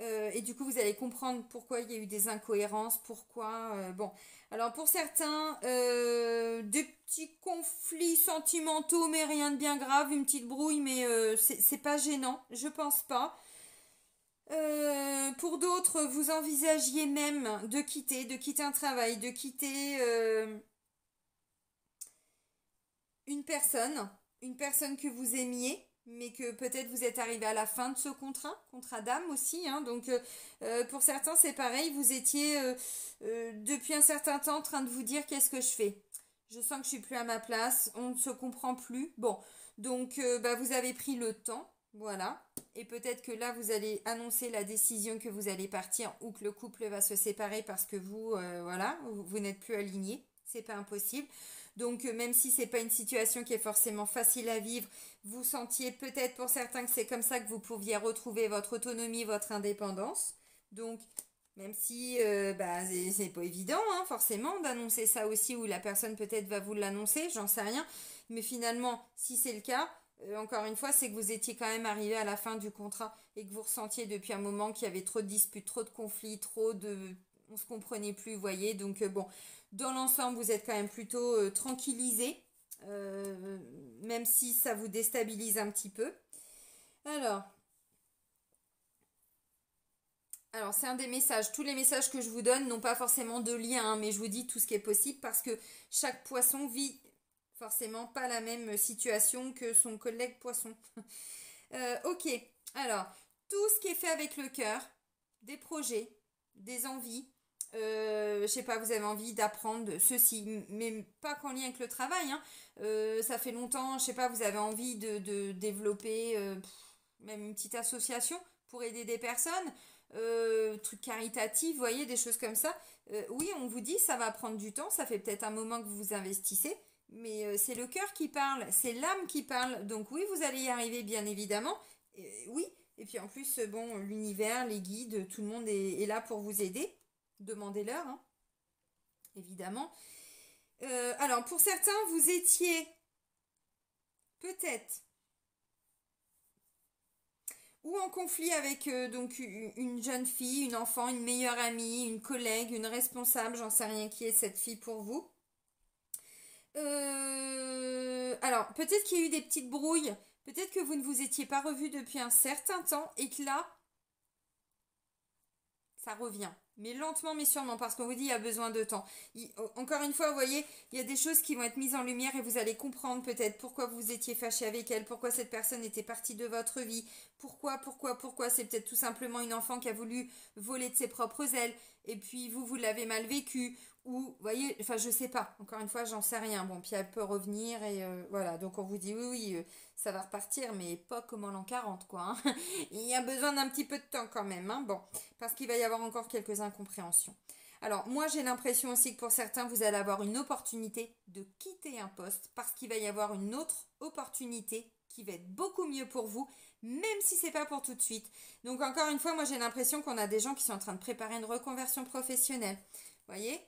Et du coup, vous allez comprendre pourquoi il y a eu des incohérences, pourquoi. Bon, alors pour certains, des petits conflits sentimentaux, mais rien de bien grave, une petite brouille, mais c'est pas gênant, je pense pas. Pour d'autres, vous envisagiez même de quitter un travail, de quitter une personne que vous aimiez, mais que peut-être vous êtes arrivé à la fin de ce contrat d'âme aussi, hein. Donc pour certains c'est pareil, vous étiez depuis un certain temps en train de vous dire qu'est-ce que je fais. Je sens que je suis plus à ma place, on ne se comprend plus. Bon, donc vous avez pris le temps, voilà. Et peut-être que là vous allez annoncer la décision que vous allez partir ou que le couple va se séparer parce que voilà, vous n'êtes plus alignés. C'est pas impossible. Donc même si c'est pas une situation qui est forcément facile à vivre, vous sentiez peut-être pour certains que c'est comme ça que vous pouviez retrouver votre autonomie, votre indépendance. Donc même si c'est pas évident hein, forcément d'annoncer ça aussi ou la personne peut-être va vous l'annoncer, j'en sais rien. Mais finalement, si c'est le cas, encore une fois, c'est que vous étiez quand même arrivé à la fin du contrat et que vous ressentiez depuis un moment qu'il y avait trop de disputes, trop de conflits, on se comprenait plus, vous voyez. Donc bon, dans l'ensemble, vous êtes quand même plutôt tranquillisé, même si ça vous déstabilise un petit peu. Alors, c'est un des messages. Tous les messages que je vous donne n'ont pas forcément de lien, hein, mais je vous dis tout ce qui est possible parce que chaque poisson vit forcément pas la même situation que son collègue poisson. Ok, alors, tout ce qui est fait avec le cœur, des projets, des envies, je sais pas, vous avez envie d'apprendre ceci, mais pas qu'en lien avec le travail, hein. Ça fait longtemps, je sais pas, vous avez envie de développer même une petite association pour aider des personnes, trucs caritatifs, vous voyez, des choses comme ça. Oui, on vous dit, ça va prendre du temps, ça fait peut-être un moment que vous vous investissez, mais c'est le cœur qui parle, c'est l'âme qui parle. Donc oui, vous allez y arriver, bien évidemment. Oui, et puis en plus, bon, l'univers, les guides, tout le monde est là pour vous aider. Demandez-leur, hein, évidemment. Alors, pour certains, vous étiez peut-être ou en conflit avec donc une jeune fille, une enfant, une meilleure amie, une collègue, une responsable, j'en sais rien qui est cette fille pour vous. Alors, peut-être qu'il y a eu des petites brouilles, peut-être que vous ne vous étiez pas revus depuis un certain temps et que là, ça revient. Mais lentement, mais sûrement, parce qu'on vous dit il y a besoin de temps. Encore une fois, vous voyez, il y a des choses qui vont être mises en lumière et vous allez comprendre peut-être pourquoi vous étiez fâché avec elle, pourquoi cette personne était partie de votre vie, pourquoi. C'est peut-être tout simplement une enfant qui a voulu voler de ses propres ailes et puis vous l'avez mal vécu. Ou, vous voyez, enfin, je sais pas. Encore une fois, j'en sais rien. Bon, puis elle peut revenir et voilà. Donc, on vous dit oui, ça va repartir, mais pas comme en l'an 40, quoi. Hein. Il y a besoin d'un petit peu de temps quand même. Hein. Bon, parce qu'il va y avoir encore quelques incompréhensions. Alors, moi, j'ai l'impression aussi que pour certains, vous allez avoir une opportunité de quitter un poste parce qu'il va y avoir une autre opportunité qui va être beaucoup mieux pour vous, même si c'est pas pour tout de suite. Donc, encore une fois, moi, j'ai l'impression qu'on a des gens qui sont en train de préparer une reconversion professionnelle. Vous voyez?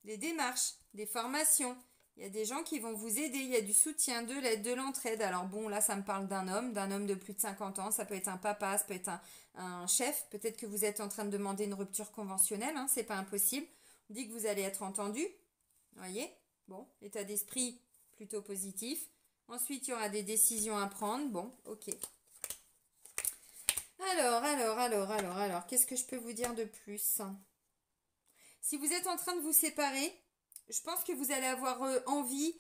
Des démarches, des formations. Il y a des gens qui vont vous aider, il y a du soutien, de l'aide, de l'entraide. Alors bon, là, ça me parle d'un homme de plus de 50 ans. Ça peut être un papa, ça peut être un chef. Peut-être que vous êtes en train de demander une rupture conventionnelle, hein, c'est pas impossible. On dit que vous allez être entendu. Vous voyez? Bon, état d'esprit plutôt positif. Ensuite, il y aura des décisions à prendre. Bon, ok. Alors, qu'est-ce que je peux vous dire de plus? Si vous êtes en train de vous séparer, je pense que vous allez avoir envie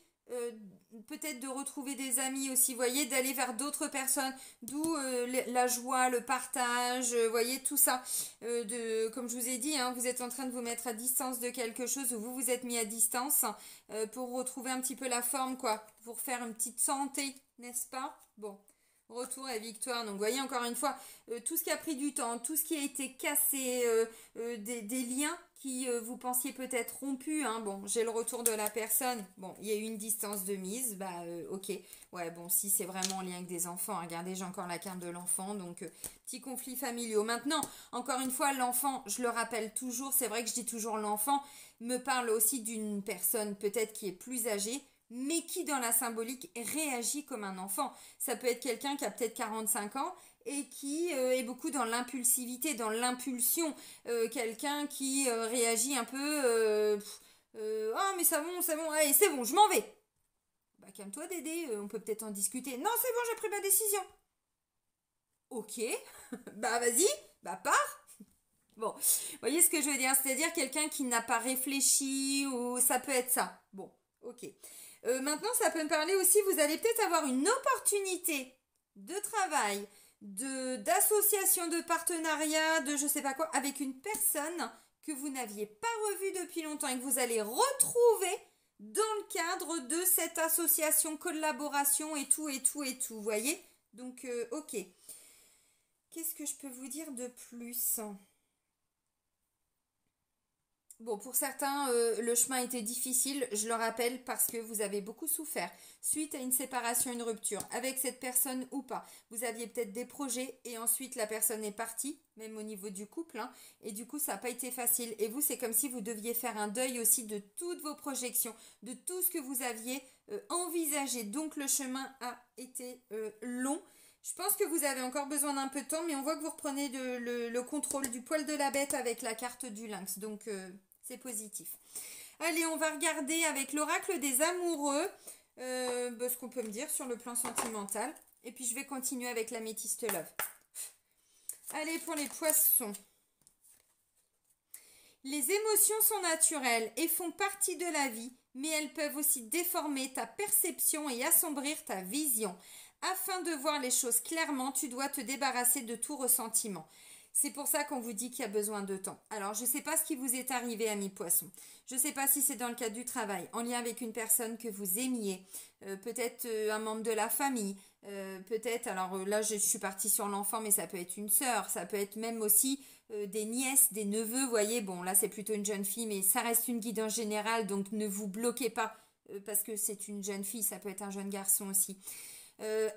peut-être de retrouver des amis aussi, voyez, d'aller vers d'autres personnes, d'où la joie, le partage, voyez, tout ça. Comme je vous ai dit, hein, vous êtes en train de vous mettre à distance de quelque chose, ou vous vous êtes mis à distance pour retrouver un petit peu la forme, quoi, pour faire une petite santé, n'est-ce pas? Bon. Retour et victoire. Donc, vous voyez, encore une fois, tout ce qui a pris du temps, tout ce qui a été cassé, des liens qui vous pensiez peut-être rompus. Hein. Bon, j'ai le retour de la personne. Bon, il y a eu une distance de mise. Bah, ok. Ouais, bon, si c'est vraiment en lien avec des enfants, hein, regardez, j'ai encore la carte de l'enfant. Donc, petits conflits familiaux. Maintenant, encore une fois, l'enfant, je le rappelle toujours, c'est vrai que je dis toujours l'enfant, me parle aussi d'une personne peut-être qui est plus âgée, mais qui dans la symbolique réagit comme un enfant. Ça peut être quelqu'un qui a peut-être 45 ans et qui est beaucoup dans l'impulsivité, dans l'impulsion. Quelqu'un qui réagit un peu ah mais c'est bon, allez, c'est bon, je m'en vais. Bah calme-toi Dédé, on peut peut-être en discuter. Non, c'est bon, j'ai pris ma décision. Ok, bah vas-y, bah pars. Bon, vous voyez ce que je veux dire? C'est-à-dire quelqu'un qui n'a pas réfléchi ou ça peut être ça. Bon, ok. Maintenant, ça peut me parler aussi, vous allez peut-être avoir une opportunité de travail, d'association, de partenariat, de je sais pas quoi, avec une personne que vous n'aviez pas revue depuis longtemps et que vous allez retrouver dans le cadre de cette association, collaboration et tout, vous voyez? Donc, ok. Qu'est-ce que je peux vous dire de plus? Bon, pour certains, le chemin était difficile, je le rappelle, parce que vous avez beaucoup souffert suite à une séparation, une rupture, avec cette personne ou pas. Vous aviez peut-être des projets et ensuite la personne est partie, même au niveau du couple, hein, et du coup, ça n'a pas été facile. Et vous, c'est comme si vous deviez faire un deuil aussi de toutes vos projections, de tout ce que vous aviez envisagé. Donc, le chemin a été long. Je pense que vous avez encore besoin d'un peu de temps, mais on voit que vous reprenez le contrôle du poil de la bête avec la carte du lynx. Donc, c'est positif. Allez, on va regarder avec l'oracle des amoureux ce qu'on peut me dire sur le plan sentimental. Et puis, je vais continuer avec la métiste love. Allez, pour les poissons. Les émotions sont naturelles et font partie de la vie, mais elles peuvent aussi déformer ta perception et assombrir ta vision. Afin de voir les choses clairement, tu dois te débarrasser de tout ressentiment. C'est pour ça qu'on vous dit qu'il y a besoin de temps. Alors, je ne sais pas ce qui vous est arrivé, amis poissons. Je ne sais pas si c'est dans le cadre du travail, en lien avec une personne que vous aimiez, peut-être un membre de la famille, peut-être, alors là, je suis partie sur l'enfant, mais ça peut être une sœur, ça peut être même aussi des nièces, des neveux, vous voyez. Bon, là, c'est plutôt une jeune fille, mais ça reste une guide en général, donc ne vous bloquez pas parce que c'est une jeune fille, ça peut être un jeune garçon aussi.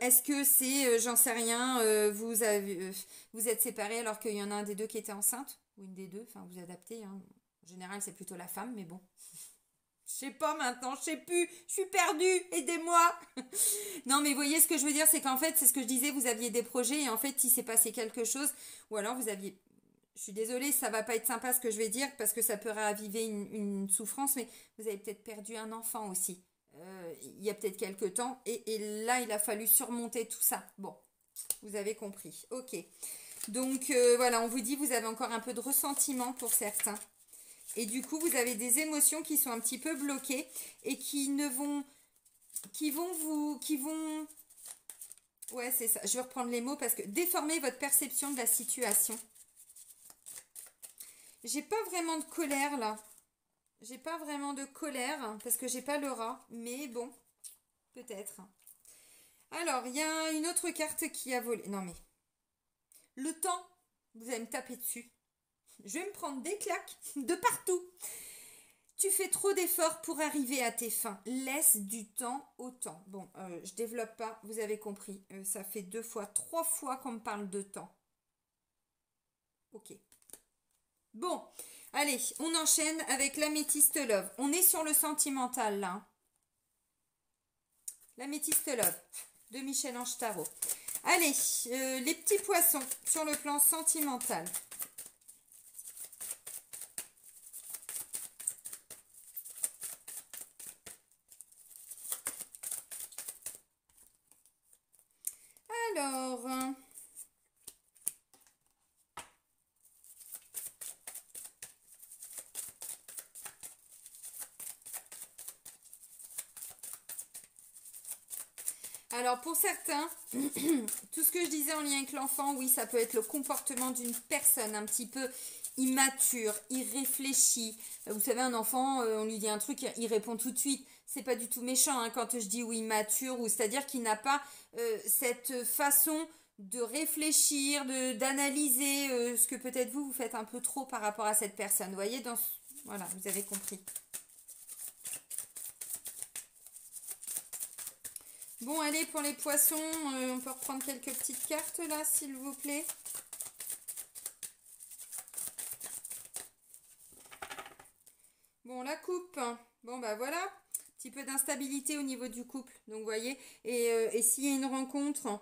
Est-ce que c'est, j'en sais rien, vous êtes séparés alors qu'il y en a un des deux qui était enceinte? Ou une des deux, enfin vous adaptez. Hein. En général c'est plutôt la femme, mais bon. Je sais pas maintenant, je sais plus, je suis perdue, aidez-moi. Non mais vous voyez ce que je veux dire, c'est qu'en fait, c'est ce que je disais, vous aviez des projets et en fait il s'est passé quelque chose, ou alors vous aviez... Je suis désolée, ça va pas être sympa ce que je vais dire parce que ça peut raviver une souffrance, mais vous avez peut-être perdu un enfant aussi. Il y a peut-être quelques temps et là il a fallu surmonter tout ça. Bon, vous avez compris. Ok. Donc voilà, on vous dit vous avez encore un peu de ressentiment pour certains. Et du coup, vous avez des émotions qui sont un petit peu bloquées et ouais, c'est ça. Je vais reprendre les mots parce que déformer votre perception de la situation. J'ai pas vraiment de colère là. J'ai pas vraiment de colère parce que j'ai pas le rat. Mais bon, peut-être. Alors, il y a une autre carte qui a volé. Non mais, le temps, vous allez me taper dessus. Je vais me prendre des claques de partout. Tu fais trop d'efforts pour arriver à tes fins. Laisse du temps au temps. Bon, je développe pas, vous avez compris. Ça fait 2 fois, 3 fois qu'on me parle de temps. Ok. Bon, allez, on enchaîne avec l'améthyste love. On est sur le sentimental là. Hein. L'améthyste love de Michel-Ange Tarot. Allez, les petits poissons sur le plan sentimental. Alors, pour certains, tout ce que je disais en lien avec l'enfant, oui, ça peut être le comportement d'une personne un petit peu immature, irréfléchi. Vous savez, un enfant, on lui dit un truc, il répond tout de suite. C'est pas du tout méchant hein, quand je dis oui, immature, ou c'est-à-dire qu'il n'a pas cette façon de réfléchir, d'analyser ce que peut-être vous faites un peu trop par rapport à cette personne. Vous voyez, voilà, vous avez compris. Bon, allez, pour les poissons, on peut reprendre quelques petites cartes là, s'il vous plaît. Bon, la coupe. Bon, bah voilà. Petit peu d'instabilité au niveau du couple. Donc, vous voyez. Et s'il y a une rencontre,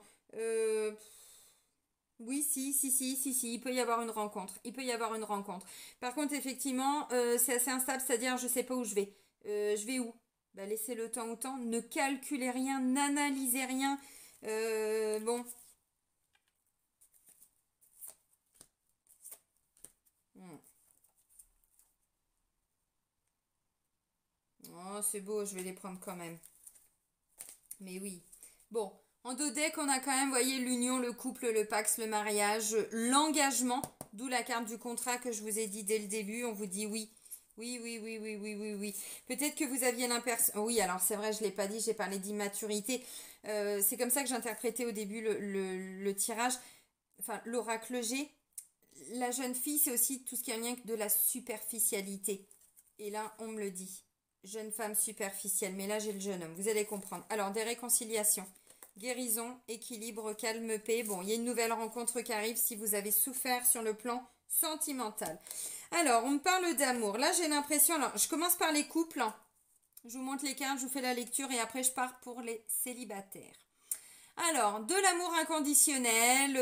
oui, si, il peut y avoir une rencontre. Il peut y avoir une rencontre. Par contre, effectivement, c'est assez instable, c'est-à-dire, je sais pas où je vais. Je vais où? Bah, laissez le temps au temps. Ne calculez rien, n'analysez rien. Bon. Hmm. Oh, c'est beau, je vais les prendre quand même. Mais oui. Bon, en dos deck, on a quand même, vous voyez, l'union, le couple, le pax, le mariage, l'engagement. D'où la carte du contrat que je vous ai dit dès le début. On vous dit oui. Oui, oui, oui, oui, oui, oui, oui. Peut-être que vous aviez l'impression... Oui, alors c'est vrai, je ne l'ai pas dit, j'ai parlé d'immaturité. C'est comme ça que j'interprétais au début le tirage. Enfin, l'oracle G. La jeune fille, c'est aussi tout ce qui est en lien avec de la superficialité. Et là, on me le dit. Jeune femme superficielle. Mais là, j'ai le jeune homme. Vous allez comprendre. Alors, des réconciliations. Guérison, équilibre, calme, paix. Bon, il y a une nouvelle rencontre qui arrive si vous avez souffert sur le plan sentimental. Alors, on me parle d'amour. Là, j'ai l'impression... Alors, je commence par les couples. Je vous montre les cartes, je vous fais la lecture et après, je pars pour les célibataires. Alors, de l'amour inconditionnel,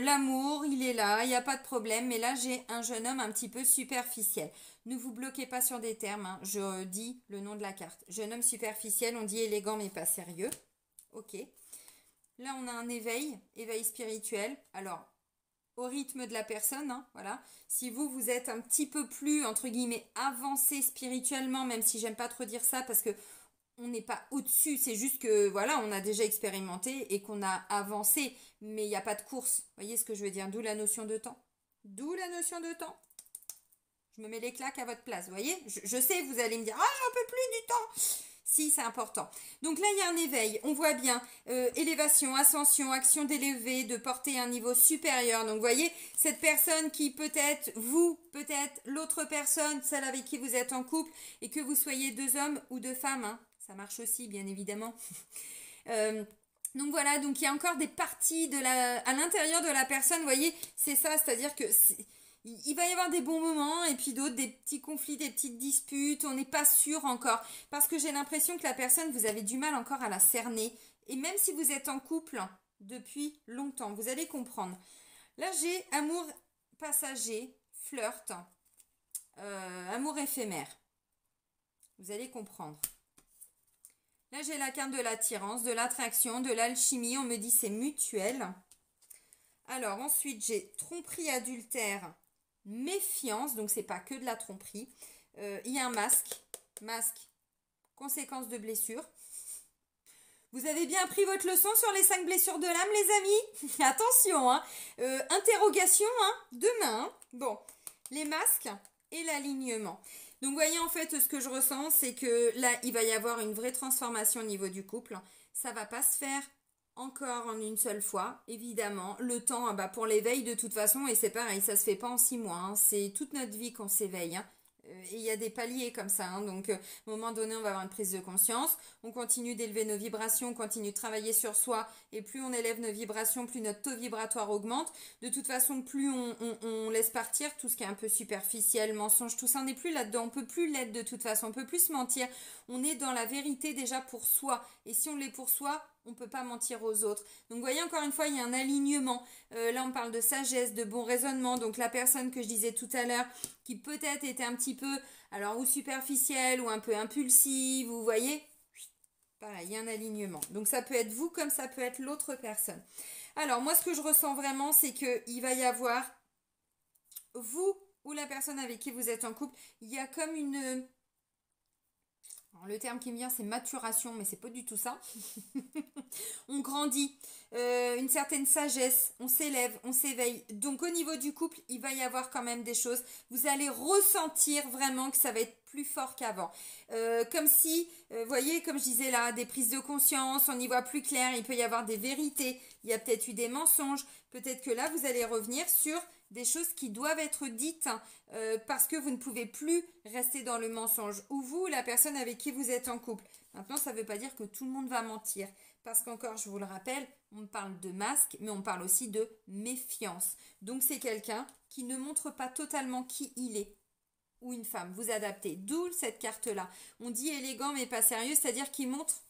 l'amour, il est là, il n'y a pas de problème. Mais là, j'ai un jeune homme un petit peu superficiel. Ne vous bloquez pas sur des termes, hein. Je dis le nom de la carte. Jeune homme superficiel, on dit élégant mais pas sérieux. Ok. Là, on a un éveil, éveil spirituel. Alors, au rythme de la personne, hein, voilà. Si vous êtes un petit peu plus, entre guillemets, avancé spirituellement, même si j'aime pas trop dire ça parce que on n'est pas au-dessus, c'est juste que voilà, on a déjà expérimenté et qu'on a avancé, mais il n'y a pas de course. Vous voyez ce que je veux dire? D'où la notion de temps. D'où la notion de temps. Je me mets les claques à votre place, vous voyez? Je sais, vous allez me dire, ah, j'en peux plus du temps. Si, c'est important. Donc là, il y a un éveil. On voit bien élévation, ascension, action d'élever, de porter un niveau supérieur. Donc, vous voyez, cette personne qui peut-être, vous, peut-être l'autre personne, celle avec qui vous êtes en couple, et que vous soyez 2 hommes ou 2 femmes, hein, ça marche aussi, bien évidemment. Donc voilà, donc il y a encore des parties à l'intérieur de la personne, vous voyez, c'est ça, c'est-à-dire que il va y avoir des bons moments et puis d'autres, des petits conflits, des petites disputes, on n'est pas sûr encore. Parce que j'ai l'impression que la personne, vous avez du mal encore à la cerner. Et même si vous êtes en couple depuis longtemps, vous allez comprendre. Là, j'ai amour passager, flirt, amour éphémère. Vous allez comprendre. Là, j'ai la carte de l'attirance, de l'attraction, de l'alchimie. On me dit c'est mutuel. Alors ensuite, j'ai tromperie, adultère, méfiance. Donc, c'est pas que de la tromperie. Il y a un masque. Masque, conséquence de blessure. Vous avez bien appris votre leçon sur les 5 blessures de l'âme, les amis? Attention, hein. Interrogation, hein, demain. Hein. Bon, les masques et l'alignement. Donc, vous voyez, en fait, ce que je ressens, c'est que là, il va y avoir une vraie transformation au niveau du couple. Ça va pas se faire encore en une seule fois, évidemment. Le temps, bah, pour l'éveil, de toute façon, et c'est pareil, ça se fait pas en 6 mois. Hein. C'est toute notre vie qu'on s'éveille, hein. Et il y a des paliers comme ça, hein. Donc à un moment donné on va avoir une prise de conscience, on continue d'élever nos vibrations, on continue de travailler sur soi, et plus on élève nos vibrations, plus notre taux vibratoire augmente. De toute façon, plus on laisse partir tout ce qui est un peu superficiel, mensonge, tout ça, on n'est plus là-dedans, on peut plus l'être de toute façon, on peut plus se mentir, on est dans la vérité déjà pour soi, et si on l'est pour soi, on ne peut pas mentir aux autres. Donc vous voyez, encore une fois, il y a un alignement. Là, on parle de sagesse, de bon raisonnement. Donc la personne que je disais tout à l'heure, qui peut-être était un petit peu, alors ou superficielle, ou un peu impulsive, vous voyez, pareil, il y a un alignement. Donc ça peut être vous comme ça peut être l'autre personne. Alors moi, ce que je ressens vraiment, c'est qu'il va y avoir vous ou la personne avec qui vous êtes en couple, il y a comme une... Alors, le terme qui me vient, c'est maturation, mais c'est pas du tout ça. On grandit, une certaine sagesse, on s'élève, on s'éveille. Donc au niveau du couple, il va y avoir quand même des choses. Vous allez ressentir vraiment que ça va être plus fort qu'avant. Comme si, vous voyez, comme je disais là, des prises de conscience, on y voit plus clair, il peut y avoir des vérités, il y a peut-être eu des mensonges. Peut-être que là, vous allez revenir sur des choses qui doivent être dites parce que vous ne pouvez plus rester dans le mensonge. Ou vous, la personne avec qui vous êtes en couple. Maintenant, ça ne veut pas dire que tout le monde va mentir. Parce qu'encore, je vous le rappelle, on parle de masque, mais on parle aussi de méfiance. Donc, c'est quelqu'un qui ne montre pas totalement qui il est. Ou une femme, vous adaptez. D'où cette carte-là. On dit élégant, mais pas sérieux, c'est-à-dire qu'il montre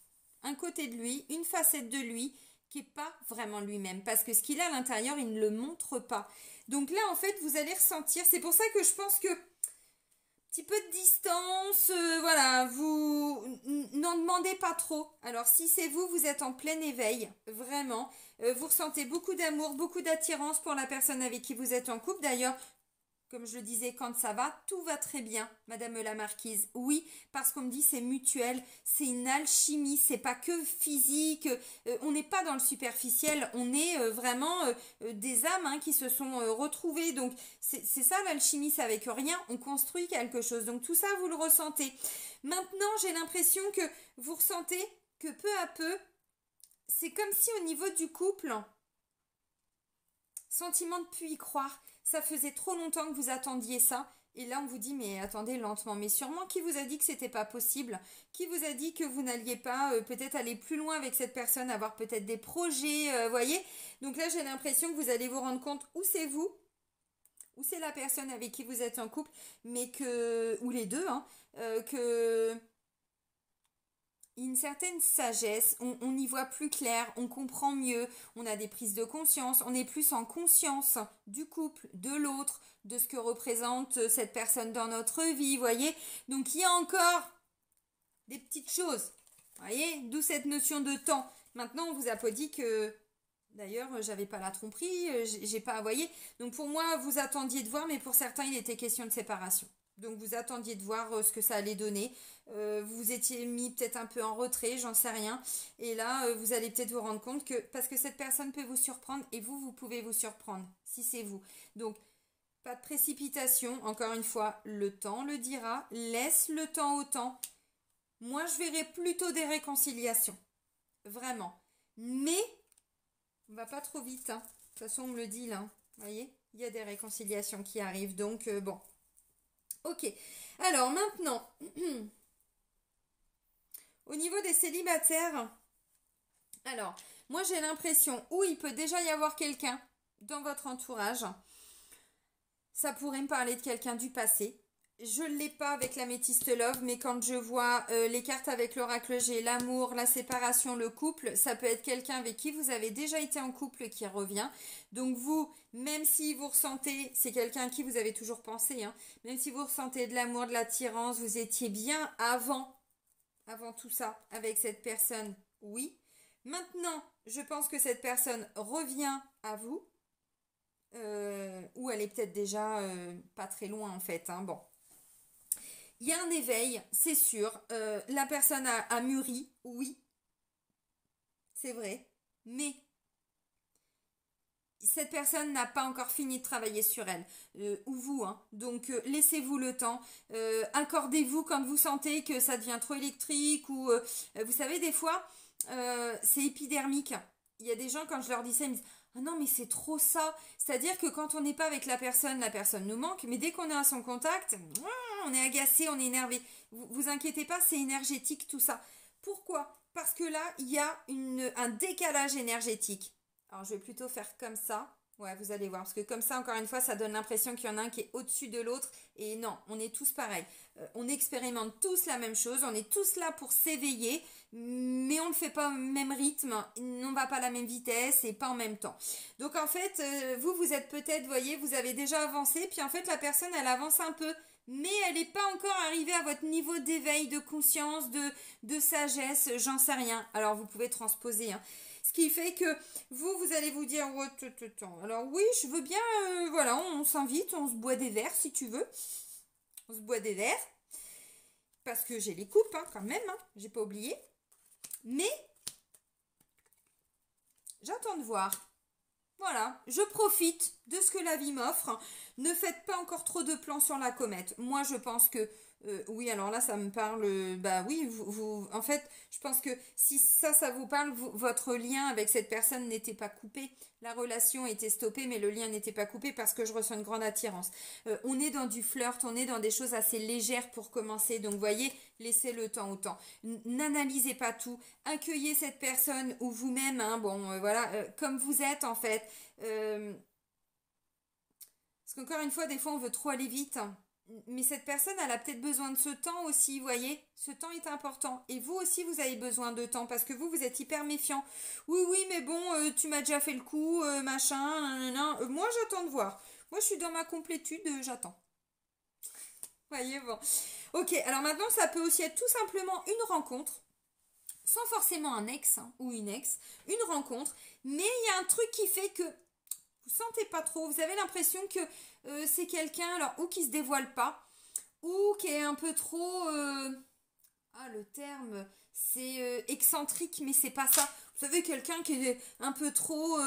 un côté de lui, une facette de lui, qui n'est pas vraiment lui-même. Parce que ce qu'il a à l'intérieur, il ne le montre pas. Donc là, en fait, vous allez ressentir. C'est pour ça que je pense que petit peu de distance, voilà, vous n'en demandez pas trop. Alors si c'est vous, vous êtes en plein éveil, vraiment. Vous ressentez beaucoup d'amour, beaucoup d'attirance pour la personne avec qui vous êtes en couple. D'ailleurs, comme je le disais, quand ça va, tout va très bien, Madame la Marquise. Oui, parce qu'on me dit c'est mutuel, c'est une alchimie, c'est pas que physique. On n'est pas dans le superficiel, on est vraiment des âmes hein, qui se sont retrouvées. Donc c'est ça l'alchimie, c'est avec rien, on construit quelque chose. Donc tout ça, vous le ressentez. Maintenant, j'ai l'impression que vous ressentez que peu à peu, c'est comme si au niveau du couple, sentiment de plus y croire. Ça faisait trop longtemps que vous attendiez ça. Et là, on vous dit, mais attendez lentement. Mais sûrement, qui vous a dit que c'était pas possible? Qui vous a dit que vous n'alliez pas peut-être aller plus loin avec cette personne, avoir peut-être des projets, voyez? Donc là, j'ai l'impression que vous allez vous rendre compte où c'est vous, où c'est la personne avec qui vous êtes en couple, mais que, ou les deux, hein, que une certaine sagesse, on y voit plus clair, on comprend mieux, on a des prises de conscience, on est plus en conscience du couple, de l'autre, de ce que représente cette personne dans notre vie, voyez. Donc il y a encore des petites choses, voyez, d'où cette notion de temps. Maintenant, on vous a pas dit que, d'ailleurs, j'avais pas la tromperie, j'ai pas, voyez. Donc pour moi, vous attendiez de voir, mais pour certains, il était question de séparation. Donc vous attendiez de voir ce que ça allait donner. Vous vous étiez mis peut-être un peu en retrait, j'en sais rien. Et là, vous allez peut-être vous rendre compte que, parce que cette personne peut vous surprendre et vous pouvez vous surprendre, si c'est vous. Donc, pas de précipitation, encore une fois, le temps le dira, laisse le temps au temps. Moi, je verrai plutôt des réconciliations, vraiment. Mais, on va pas trop vite, hein. De toute façon, on me le dit là, vous voyez, il y a des réconciliations qui arrivent, donc bon. Ok, alors maintenant, au niveau des célibataires, alors, moi j'ai l'impression, où il peut déjà y avoir quelqu'un dans votre entourage, ça pourrait me parler de quelqu'un du passé. Je ne l'ai pas avec la métiste love, mais quand je vois les cartes avec l'oracle G, l'amour, la séparation, le couple, ça peut être quelqu'un avec qui vous avez déjà été en couple qui revient. Donc vous, même si vous ressentez, c'est quelqu'un à qui vous avez toujours pensé, hein, même si vous ressentez de l'amour, de l'attirance, vous étiez bien avant tout ça avec cette personne, oui. Maintenant, je pense que cette personne revient à vous. ou elle est peut-être déjà pas très loin en fait, hein, bon. Il y a un éveil, c'est sûr. La personne a mûri, oui, c'est vrai. Mais cette personne n'a pas encore fini de travailler sur elle, ou vous, hein. Donc laissez-vous le temps. Accordez-vous quand vous sentez que ça devient trop électrique, ou vous savez, des fois, c'est épidermique. Il y a des gens, quand je leur dis ça, ils me disent: ah non, mais c'est trop ça. C'est-à-dire que quand on n'est pas avec la personne nous manque, mais dès qu'on est à son contact, on est agacé, on est énervé. Vous inquiétez pas, c'est énergétique tout ça. Pourquoi? Parce que là, il y a un décalage énergétique. Alors, je vais plutôt faire comme ça. Ouais, vous allez voir. Parce que comme ça, encore une fois, ça donne l'impression qu'il y en a un qui est au-dessus de l'autre. Et non, on est tous pareils. On expérimente tous la même chose. On est tous là pour s'éveiller. Mais on ne fait pas au même rythme. On ne va pas à la même vitesse et pas en même temps. Donc, en fait, vous êtes peut-être, vous voyez, vous avez déjà avancé. Puis, en fait, la personne, elle avance un peu. Mais elle n'est pas encore arrivée à votre niveau d'éveil, de conscience, de sagesse. J'en sais rien. Alors, vous pouvez transposer, hein. Ce qui fait que vous allez vous dire: oh, alors oui, je veux bien, voilà, on s'invite, on se boit des verres si tu veux. On se boit des verres. Parce que j'ai les coupes, hein, quand même, hein, j'ai pas oublié. Mais, j'attends de voir. Voilà, je profite de ce que la vie m'offre. Ne faites pas encore trop de plans sur la comète. Moi, je pense que oui, alors là, ça me parle. Bah oui, en fait, je pense que si ça vous parle, votre lien avec cette personne n'était pas coupé. La relation était stoppée, mais le lien n'était pas coupé parce que je ressens une grande attirance. On est dans du flirt, on est dans des choses assez légères pour commencer. Donc, voyez, laissez le temps au temps. N'analysez pas tout. Accueillez cette personne ou vous-même, hein, bon, voilà, comme vous êtes en fait. Parce qu'encore une fois, des fois, on veut trop aller vite. Mais cette personne, elle a peut-être besoin de ce temps aussi, vous voyez. Ce temps est important. Et vous aussi, vous avez besoin de temps parce que vous êtes hyper méfiant. Oui, oui, mais bon, tu m'as déjà fait le coup, machin, nanana. Moi, j'attends de voir. Moi, je suis dans ma complétude, j'attends. Voyez, bon. Ok, alors maintenant, ça peut aussi être tout simplement une rencontre, sans forcément un ex, hein, ou une ex, une rencontre. Mais il y a un truc qui fait que vous sentez pas trop, vous avez l'impression que c'est quelqu'un, alors, ou qui se dévoile pas, ou qui est un peu trop, le terme, c'est excentrique, mais c'est pas ça. Vous savez, quelqu'un qui est un peu trop,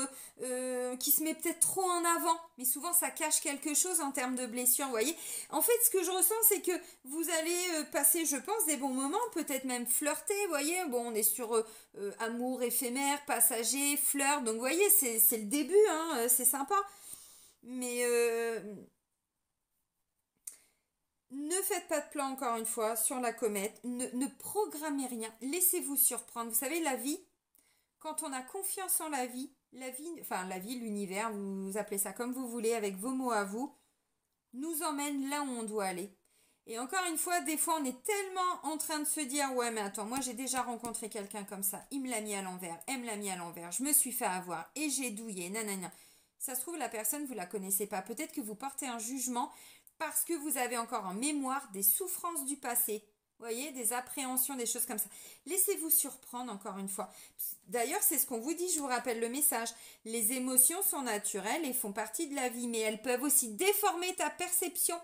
qui se met peut-être trop en avant, mais souvent ça cache quelque chose en termes de blessure, vous voyez. En fait, ce que je ressens, c'est que vous allez passer, je pense, des bons moments, peut-être même flirter, vous voyez. Bon, on est sur amour éphémère, passager, flirt, donc vous voyez, c'est le début, hein, c'est sympa. Mais ne faites pas de plan encore une fois sur la comète. Ne programmez rien. Laissez-vous surprendre. Vous savez, la vie, quand on a confiance en la vie, enfin la vie, l'univers, vous appelez ça comme vous voulez, avec vos mots à vous, nous emmène là où on doit aller. Et encore une fois, des fois, on est tellement en train de se dire: ouais, mais attends, moi j'ai déjà rencontré quelqu'un comme ça. Il me l'a mis à l'envers, elle me l'a mis à l'envers. Je me suis fait avoir et j'ai douillé, nanana. Ça se trouve, la personne, vous la connaissez pas. Peut-être que vous portez un jugement parce que vous avez encore en mémoire des souffrances du passé. Vous voyez, des appréhensions, des choses comme ça. Laissez-vous surprendre encore une fois. D'ailleurs, c'est ce qu'on vous dit, je vous rappelle le message. Les émotions sont naturelles et font partie de la vie, mais elles peuvent aussi déformer ta perception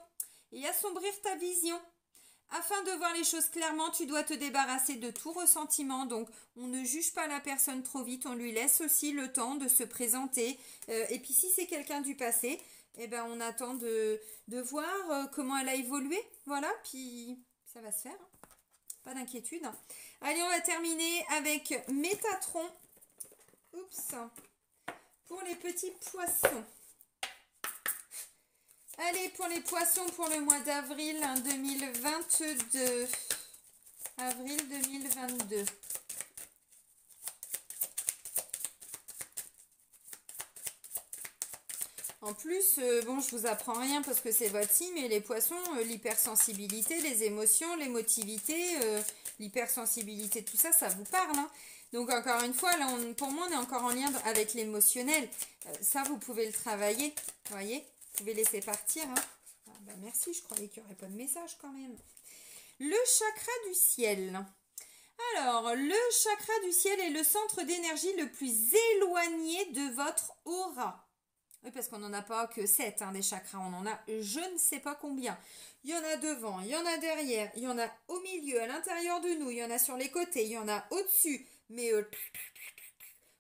et assombrir ta vision. Afin de voir les choses clairement, tu dois te débarrasser de tout ressentiment. Donc, on ne juge pas la personne trop vite, on lui laisse aussi le temps de se présenter. Et puis, si c'est quelqu'un du passé, eh ben, on attend de voir comment elle a évolué. Voilà, puis ça va se faire. Pas d'inquiétude. Allez, on va terminer avec Métatron. Oups. Pour les petits poissons. Allez, pour les poissons, pour le mois d'avril 2022. Avril 2022. En plus, bon, je vous apprends rien parce que c'est votre signe, mais les poissons, l'hypersensibilité, les émotions, l'émotivité, l'hypersensibilité, tout ça, ça vous parle, hein. Donc, encore une fois, là, pour moi, on est encore en lien avec l'émotionnel. Ça, vous pouvez le travailler, vous voyez. Vous pouvez laisser partir, hein. Ah, bah merci, je croyais qu'il n'y aurait pas de message quand même. Le chakra du ciel. Alors, le chakra du ciel est le centre d'énergie le plus éloigné de votre aura. Oui, parce qu'on n'en a pas que 7 des chakras, on en a je ne sais pas combien. Il y en a devant, il y en a derrière, il y en a au milieu, à l'intérieur de nous, il y en a sur les côtés, il y en a au-dessus, mais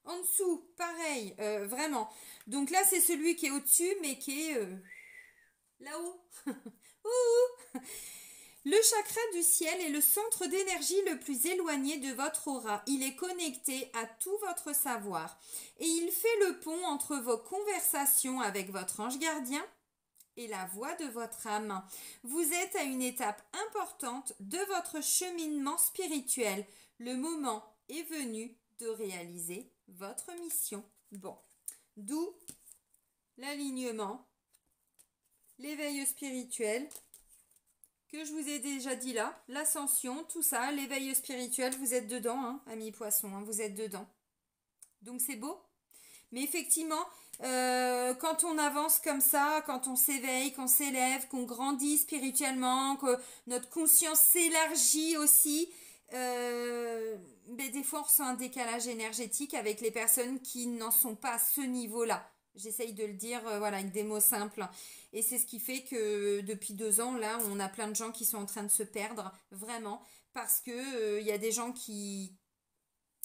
en dessous, pareil, vraiment. Donc là, c'est celui qui est au-dessus, mais qui est là-haut. Ouh. Le chakra du ciel est le centre d'énergie le plus éloigné de votre aura. Il est connecté à tout votre savoir et il fait le pont entre vos conversations avec votre ange gardien et la voix de votre âme. Vous êtes à une étape importante de votre cheminement spirituel. Le moment est venu de réaliser votre mission. Bon, d'où l'alignement, l'éveil spirituel, que je vous ai déjà dit là, l'ascension, tout ça, l'éveil spirituel, vous êtes dedans, amis poissons, vous êtes dedans. Donc c'est beau. Mais effectivement, quand on avance comme ça, quand on s'éveille, qu'on s'élève, qu'on grandit spirituellement, que notre conscience s'élargit aussi, des fois on ressent un décalage énergétique avec les personnes qui n'en sont pas à ce niveau-là. J'essaye de le dire voilà, avec des mots simples. Et c'est ce qui fait que depuis 2 ans, là, on a plein de gens qui sont en train de se perdre, vraiment, parce que y a des gens qui...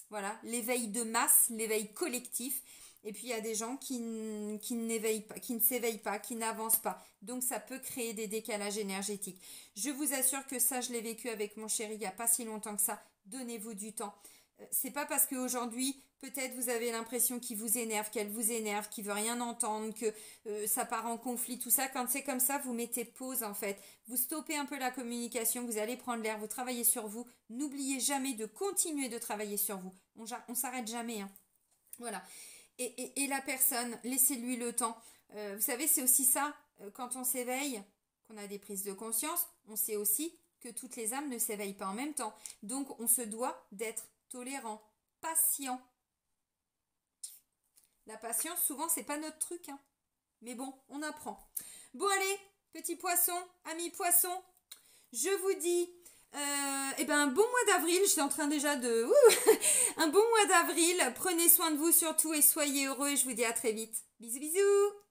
Voilà, l'éveil de masse, l'éveil collectif. Et puis il y a des gens qui n'éveillent pas, qui ne s'éveillent pas, qui n'avancent pas. Donc ça peut créer des décalages énergétiques. Je vous assure que ça, je l'ai vécu avec mon chéri il n'y a pas si longtemps que ça. Donnez-vous du temps. C'est pas parce qu'aujourd'hui, peut-être vous avez l'impression qu'il vous énerve, qu'elle vous énerve, qu'il veut rien entendre, que ça part en conflit, tout ça. Quand c'est comme ça, vous mettez pause en fait. Vous stoppez un peu la communication, vous allez prendre l'air, vous travaillez sur vous. N'oubliez jamais de continuer de travailler sur vous. On s'arrête jamais. Voilà. Et la personne, laissez-lui le temps. Vous savez, c'est aussi ça, quand on s'éveille, qu'on a des prises de conscience, on sait aussi que toutes les âmes ne s'éveillent pas en même temps. Donc, on se doit d'être tolérant, patient. La patience, souvent, c'est pas notre truc. Mais bon, on apprend. Bon, allez, petits poissons, amis poissons, je vous dis... un bon mois d'avril, j'étais en train déjà de... un bon mois d'avril, prenez soin de vous surtout et soyez heureux et je vous dis à très vite. Bisous bisous.